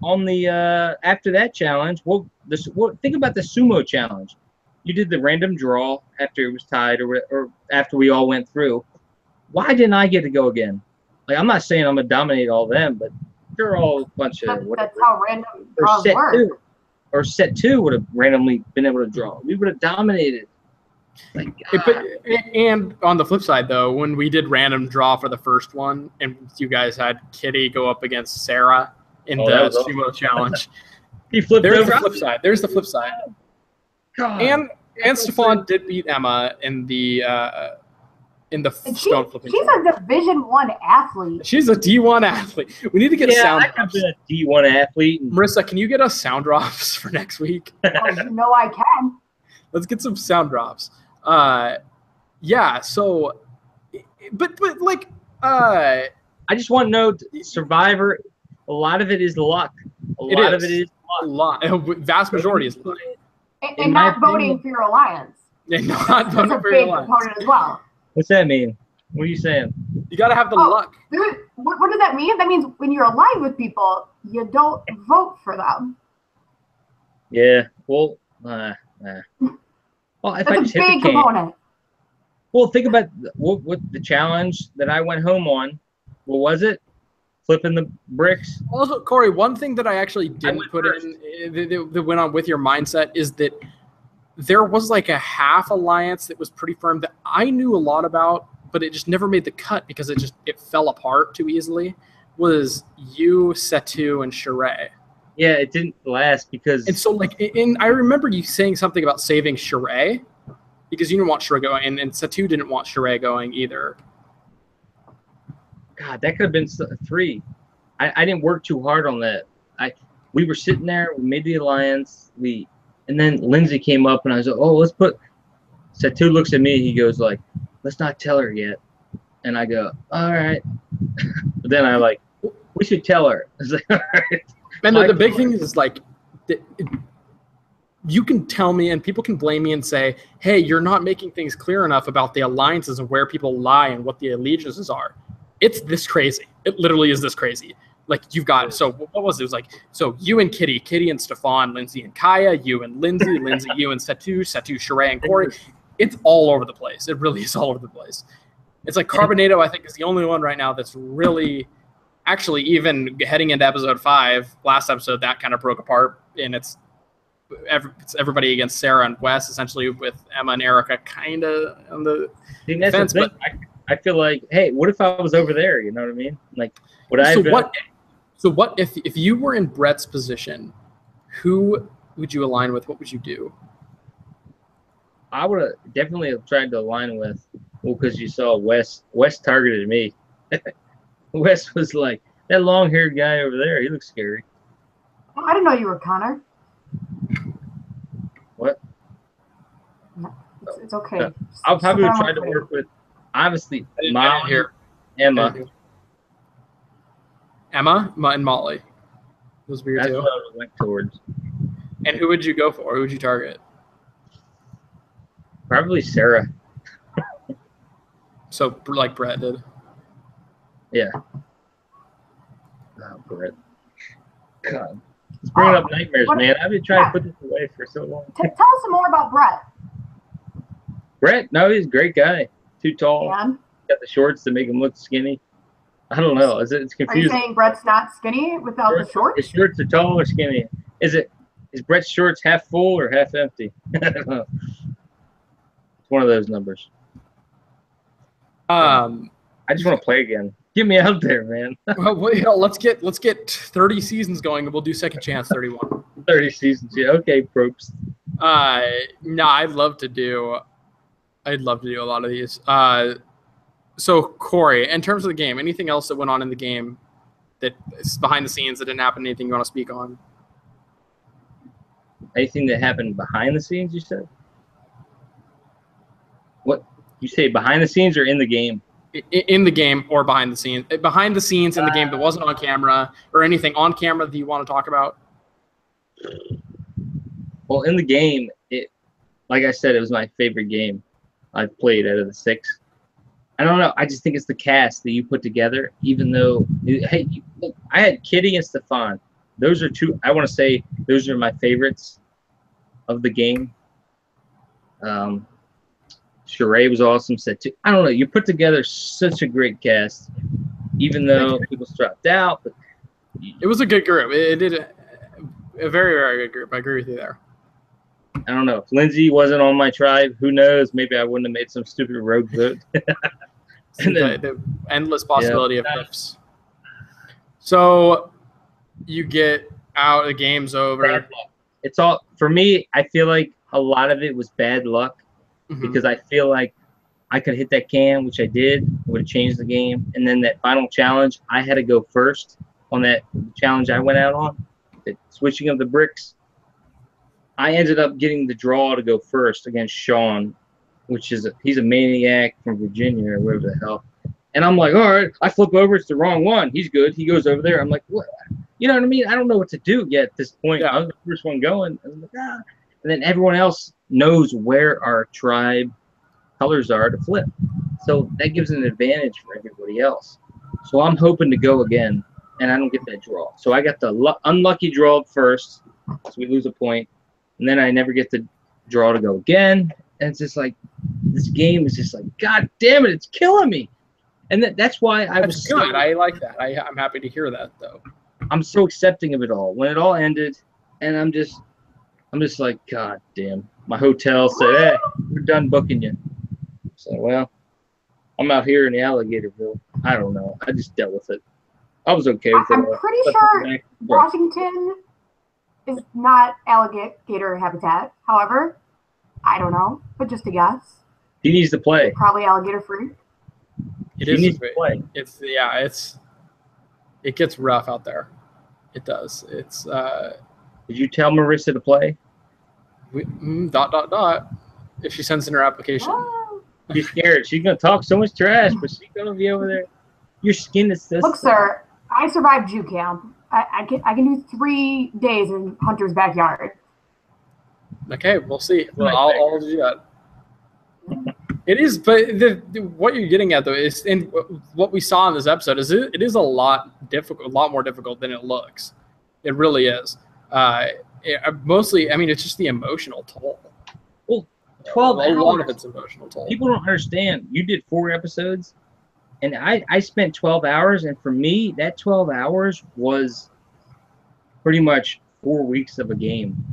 on the after that challenge? Well, think about the sumo challenge. You did the random draw after it was tied, or after we all went through. Why didn't I get to go again? Like, I'm not saying I'm gonna dominate all them, but they're all a bunch of whatever. That's how random draws work. Or Set 2 would have randomly been able to draw. We would have dominated. Like, and on the flip side, though, when we did random draw for the first one, and you guys had Kitty go up against Sarah in the sumo challenge, he flipped There's over. the flip side. There's the flip side. God. And Stefan did beat Emma in the stone flipping. She's a Division 1 athlete. She's a D1 athlete. We need to get sound I drops. could be a D1 athlete. Marissa, can you get us sound drops for next week? Oh, you know I can. Let's get some sound drops. Yeah. So, but like, I just want to know, Survivor. A lot of it is luck. A lot of it is luck. Vast majority is luck. And not voting for your alliance. And not voting That's for a your big alliance. component as well. What's that mean? What are you saying? You got to have the luck. What does that mean? That means when you're aligned with people, you don't vote for them. Yeah. Well, well, if That's I just a hit big the can. component. Well, think about what the challenge that I went home on. What was it? Flipping the bricks. Also, Corey, one thing that I actually didn't put in that went on with your mindset is that there was like a half alliance that was pretty firm that I knew a lot about, but it just never made the cut because it fell apart too easily. Was you, Setu, and Sheree. Yeah, it didn't last because. And so, like, I remember you saying something about saving Sheree because you didn't want Sheree going, and Setu didn't want Sheree going either. God, that could have been 3. I didn't work too hard on that. We were sitting there, we made the alliance, and then Lindsay came up and I was like, oh, let's put. Setu looks at me, he goes like, let's not tell her yet. And I go, all right. But then I like, we should tell her. I was like, all right. And the big thing is like, you can tell me and people can blame me and say, hey, you're not making things clear enough about the alliances and where people lie and what the allegiances are. It's this crazy. It literally is this crazy. Like, you've got, so what was it? It was like, so you and Kitty and Stefan, Lindsay and Kaya, you and Lindsay, you and Setu, Sheree and Corey. It's all over the place. It really is all over the place. It's like Carbonado, I think, is the only one right now that's really actually even heading into episode 5. Last episode that kind of broke apart, and it's everybody against Sarah and Wes, essentially, with Emma and Erica kind of on the fence. But I feel like, hey, what if I was over there? You know what I mean? Like, would I? So what if you were in Brett's position? Who would you align with? What would you do? I would have definitely tried to align with. Well, because you saw Wes targeted me. Wes was like, that long-haired guy over there. He looks scary. Oh, I didn't know you were Connor. What? No, it's okay. I'll probably try to work with, obviously, Molly, Emma. Emma and Molly. Those were your two. That's what I went towards. And who would you go for? Who would you target? Probably Sarah. So, like Brett did. Yeah. Oh, Brett. God. It's bringing up nightmares, man. I've been trying to put this away for so long. Tell us some more about Brett. Brett? No, he's a great guy. Too tall. And? Got the shorts to make him look skinny. I don't know. It's confusing. Are you saying Brett's not skinny without the shorts? His shorts are tall or skinny? Is Brett's shorts half full or half empty? I don't know. It's one of those numbers. I just want to play again. Get me out there, man. Well, let's get 30 seasons going, and we'll do Second Chance 31. 30 seasons, yeah. Okay, probes. No, I'd love to do a lot of these. So Corey, in terms of the game, anything else that went on in the game that is behind the scenes that didn't happen? Anything you want to speak on? Anything that happened behind the scenes? You said. What you say? Behind the scenes or in the game? In the game or behind the scenes? Behind the scenes in the game that wasn't on camera, or anything on camera that you want to talk about? Well, in the game, like I said, it was my favorite game I've played out of the 6. I don't know. I just think it's the cast that you put together. Even though, hey, look, I had Kitty and Stefan. Those are two. I want to say those are my favorites of the game. Sheree was awesome. Said too. I don't know. You put together such a great cast, even though people dropped out. But it was a good group. It did a very, very good group. I agree with you there. I don't know. If Lindsay wasn't on my tribe, who knows? Maybe I wouldn't have made some stupid rogue vote. And then, the endless possibility of ifs. So you get out, the game's over. It's all, for me, I feel like a lot of it was bad luck because I feel like I could hit that can, which I did, would have changed the game. And then that final challenge, I had to go first on that challenge I went out on, the switching of the bricks. I ended up getting the draw to go first against Sean, which is he's a maniac from Virginia or wherever the hell. And I'm like, all right, I flip over, it's the wrong one. He's good. He goes over there. I'm like, what? You know what I mean? I don't know what to do yet at this point. Yeah. I was the first one going. I was like, ah. And then everyone else knows where our tribe colors are to flip. So that gives an advantage for everybody else. So I'm hoping to go again, and I don't get that draw. So I got the unlucky draw first, so we lose a point. And then I never get the draw to go again. And it's just like, this game is just like, God damn it, it's killing me. And that's why I was good. So, I like that. I'm happy to hear that, though. I'm so accepting of it all. When it all ended, and I'm just like, God damn. My hotel said, hey, we're done booking you. So, well, I'm out here in the Alligatorville. I don't know. I just dealt with it. I was okay with it. I'm pretty sure Washington is not alligator habitat. However, I don't know, but just a guess. He needs to play. It's probably alligator free. It is. It gets rough out there. It does. It's. Did you tell Marissa to play? If she sends in her application. Oh. She's scared. She's gonna talk so much trash, but she's gonna be over there. Your skin is so. Look, sir, I survived Jew camp. I can do 3 days in Hunter's backyard. Okay, we'll see. Well, I'll do that. It is, but what you're getting at though is, and what we saw in this episode is it is a lot more difficult than it looks. It really is. Mostly, I mean, it's just the emotional toll. Well, 12 A lot of hours. it's emotional toll. People don't understand. You did 4 episodes, and I spent 12 hours, and for me, that 12 hours was pretty much 4 weeks of a game.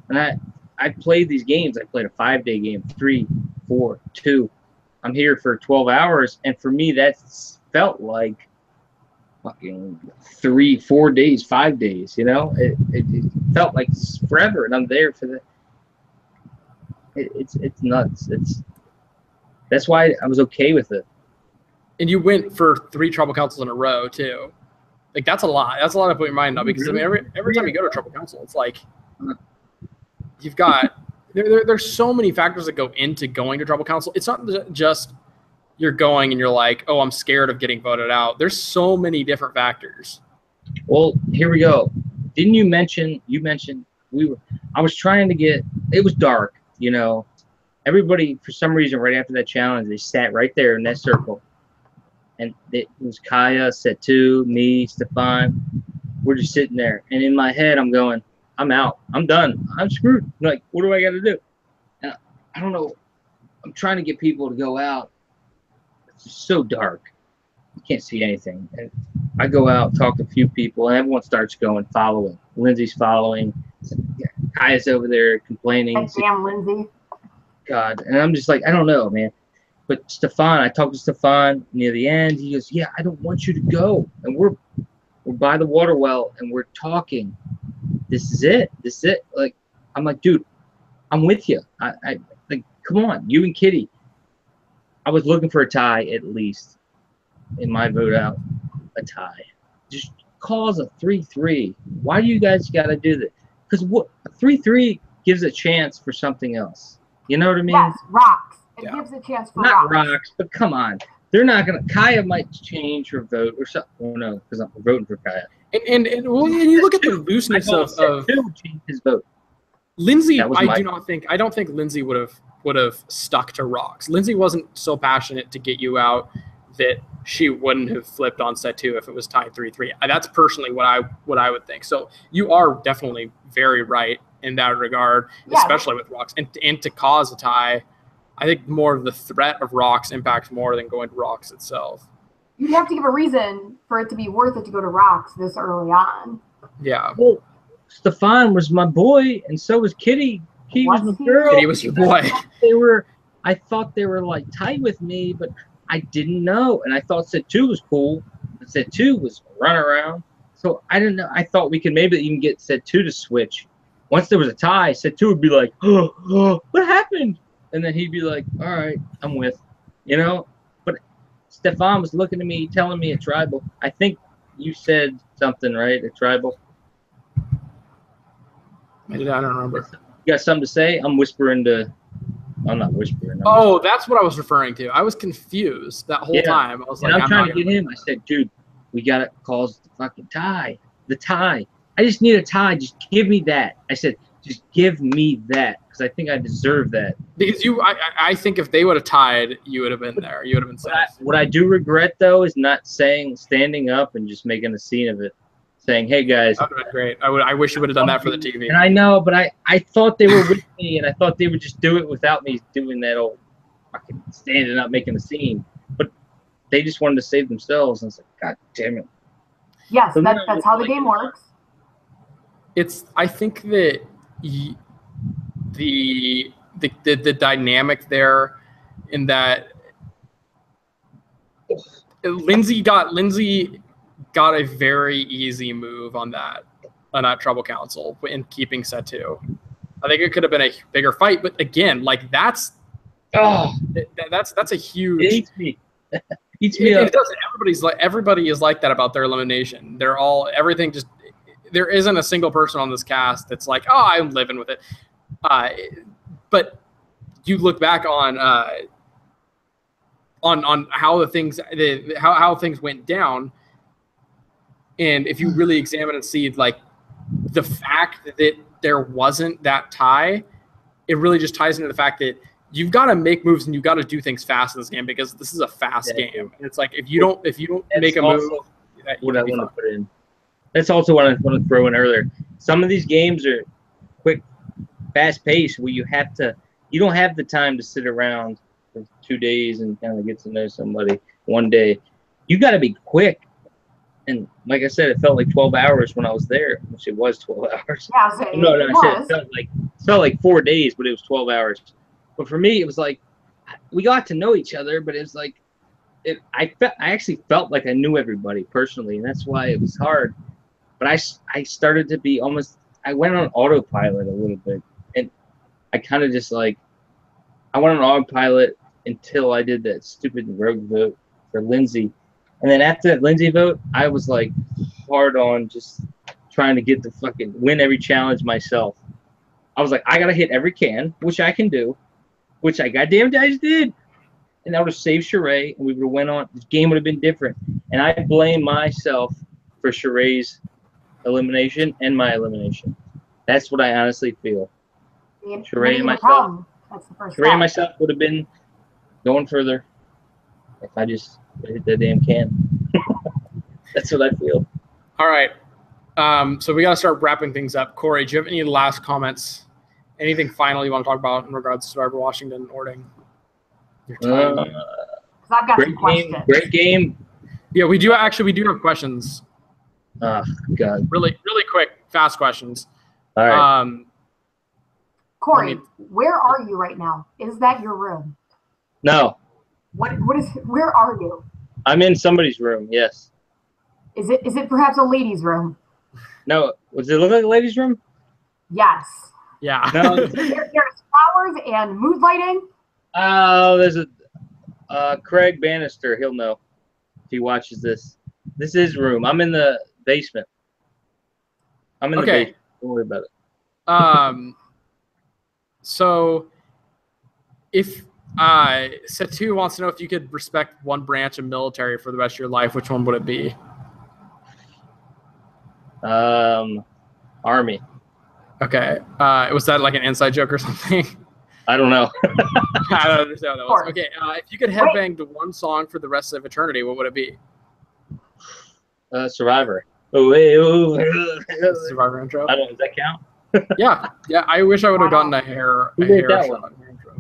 And I played these games. I played a 5-day game, 3, 4, 2. I'm here for 12 hours, and for me, that felt like fucking 3, 4 days, 5 days. You know, it felt like forever, and I'm there for the. It's nuts. That's why I was okay with it. And you went for 3 Tribal Councils in a row too. Like that's a lot. That's a lot to put your mind on because I mean every time you go to a Tribal Council, it's like you've got there's so many factors that go into going to Tribal Council. It's not just you're going and you're like, oh, I'm scared of getting voted out. There's so many different factors. Well, here we go. Didn't you mention? You mentioned I was trying to get. It was dark. You know, everybody for some reason right after that challenge they sat right there in that circle, and it was Kaya, Setu, me, Stefan. We're just sitting there, and in my head I'm going, I'm out. I'm done. I'm screwed. I'm like, what do I got to do? And I don't know. I'm trying to get people to go out. It's just so dark. You can't see anything. And I go out, talk to a few people, and everyone starts going, following. Lindsay's following. Kaya's over there complaining. Damn, Lindsay. God. And I'm just like, I don't know, man. But Stefan, I talked to Stefan near the end. He goes, yeah, I don't want you to go. And we're by the water well, and we're talking. This is it. This is it. Like, I'm like, dude, I'm with you. I like, come on, you and Kitty. I was looking for a tie at least in my vote out. A tie. Just cause a 3-3. Why do you guys got to do that? Because what 3-3 gives a chance for something else. You know what I mean? Yes, rocks. It gives a chance for not rocks. rocks, but come on. They're not gonna. Kaya might change her vote or something. Oh no, because I'm voting for Kaya. And you look at the looseness of change his vote. Lindsay. I don't think Lindsay would have stuck to rocks. Lindsay wasn't so passionate to get you out that she wouldn't have flipped on set 2 if it was tied 3-3. That's personally what I would think. So you are definitely very right in that regard, especially with rocks. And to cause a tie, I think more of the threat of rocks impacts more than going to rocks itself. You'd have to give a reason for it to be worth it to go to rocks this early on. Yeah. Well, Stefan was my boy, and so was Kitty. Kitty was my girl. Kitty was your boy. I thought they were like tight with me, but I didn't know. And I thought set 2 was cool. But set 2 was run around. So I didn't know. I thought we could maybe even get set 2 to switch. Once there was a tie, set 2 would be like, oh, what happened? And then he'd be like, all right, I'm with, you know. But Stefan was looking at me, telling me a tribal. I think you said something, right? A tribal. I don't remember. You got something to say? I'm not whispering. That's what I was referring to. I was confused that whole time. I was like, I'm trying to get him. I said, dude, we got to cause the fucking tie. The tie. I just need a tie. Just give me that. I said, just give me that because I think I deserve that. Because I think if they would have tied, you would have been there. You would have been safe. What I do regret, though, is not standing up and just making a scene of it. Saying, hey, guys. That would have been great. I wish you would have done that for the TV. And I know, but I thought they were with me, and I thought they would just do it without me doing that old fucking standing up making a scene. But they just wanted to save themselves, and it's like, God damn it. Yes, that's how the game works. I think that the dynamic there in that Lindsay got a very easy move on that Tribal Council in keeping set 2. I think it could have been a bigger fight, but again, like that's a huge. It eats me. Eats me up. It doesn't. Everybody is like that about their elimination. Everything just. There isn't a single person on this cast that's like, oh, I'm living with it. But you look back on how how things went down. And if you really examine and see like the fact that there wasn't that tie, it really just ties into the fact that you've got to make moves and you've got to do things fast in this game because this is a fast game. And it's like if you don't make a move, what I want to put in. That's also what I want to throw in earlier. Some of these games are quick, fast paced where you you don't have the time to sit around for 2 days and kind of get to know somebody one day. You got to be quick. And like I said, it felt like 12 hours when I was there, which it was 12 hours. Yeah, I said it felt like 4 days, but it was 12 hours. But for me, it was like we got to know each other, but it was like I actually felt like I knew everybody personally, and that's why it was hard. But I started to be I went on autopilot a little bit, and I kind of just like I went on autopilot until I did that stupid rogue vote for Lindsay. And then after that Lindsay vote, I was like hard on just trying to get the fucking win every challenge myself. I was like, I gotta hit every can, which I can do, which I goddamn guys did. And that would have saved Sheree, and we would have went on. The game would have been different. And I blame myself for Sheree's elimination and my elimination. That's what I honestly feel. Sheree and myself. That's the first Sheree and myself would have been going further if I just hit that damn can. That's what I feel. All right. So we got to start wrapping things up. Corey, do you have any last comments? Anything final you want to talk about in regards to Survivor Washington Orting? I've got some questions. Great game. Yeah, we do have questions. Oh, God. Really quick, fast questions. All right. Corey, where are you right now? Is that your room? No. Where are you? I'm in somebody's room, yes. Is it perhaps a lady's room? No. Does it look like a lady's room? Yes. Yeah. No. There's flowers and mood lighting. Oh, there's a Craig Bannister. He'll know if he watches this. This is his room. I'm in the basement. I'm in the basement. Don't worry about it. So if Setu wants to know if you could respect one branch of military for the rest of your life, which one would it be? Army. Okay. Was that like an inside joke or something? I don't know. I don't understand what that was. Okay. If you could headbang to one song for the rest of eternity, what would it be? Survivor. Survivor intro. I don't know. Does that count? Yeah. I wish I would have gotten a hair that shot on your intro.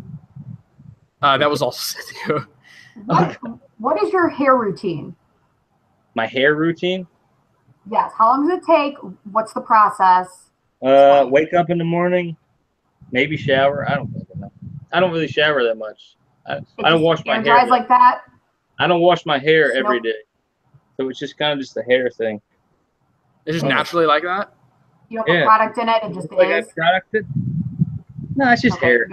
That was also Setu. What is your hair routine? My hair routine? Yes. How long does it take? What's the process? Wake up in the morning, maybe shower. I don't fucking know. I don't really shower that much. I don't wash my hair. Dries like that? I don't wash my hair every day. So it's just kind of just a hair thing. It's just naturally like that? You have a product in it, it just is? No, it's just hair.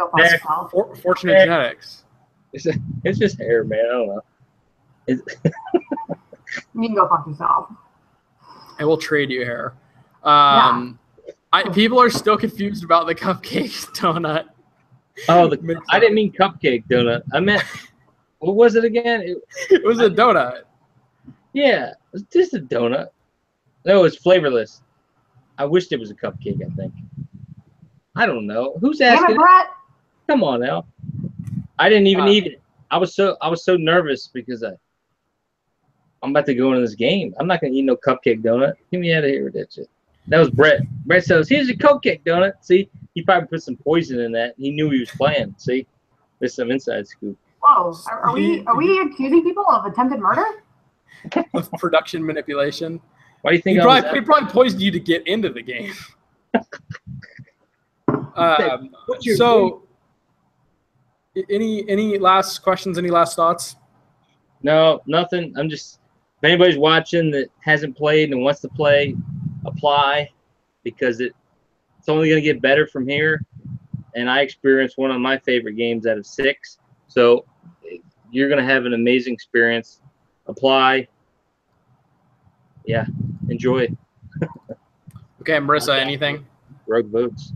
Fortunate genetics. It's just hair, man. I don't know. You can go fuck yourself. I will trade you hair. People are still confused about the cupcake donut. Oh, I didn't mean cupcake donut. I meant, what was it again? It was a donut. Yeah, it was just a donut. No, it was flavorless. I wished it was a cupcake, I think. I don't know. Who's asking? Damn it, Brett. Come on now. I didn't even eat it. I was so nervous because I'm about to go into this game. I'm not gonna eat no cupcake donut. Get me out of here with that shit. That was Brett. Brett says, "Here's your cupcake donut." See, he probably put some poison in that. He knew he was playing. See, there's some inside scoop. Whoa, are we accusing people of attempted murder? Of production manipulation. Why do you think he probably poisoned you to get into the game? So, any last questions? Any last thoughts? No, nothing. I'm just, if anybody's watching that hasn't played and wants to play, apply, because it's only going to get better from here. And I experienced one of my favorite games out of 6. So you're going to have an amazing experience. Apply. Yeah, enjoy. Okay, Marissa, anything? Rogue votes.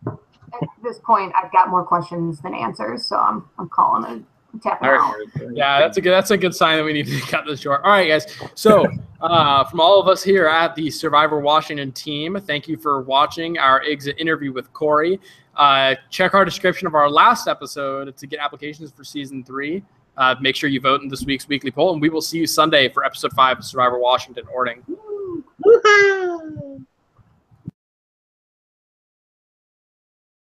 At this point, I've got more questions than answers, so I'm calling it. Tapping out. Yeah, that's a good sign that we need to cut this short. All right, guys. So from all of us here at the Survivor Washington team, thank you for watching our exit interview with Corey. Check our description of our last episode to get applications for season 3. Make sure you vote in this week's weekly poll, and we will see you Sunday for episode 5 of Survivor Washington Orting. Woo-hoo!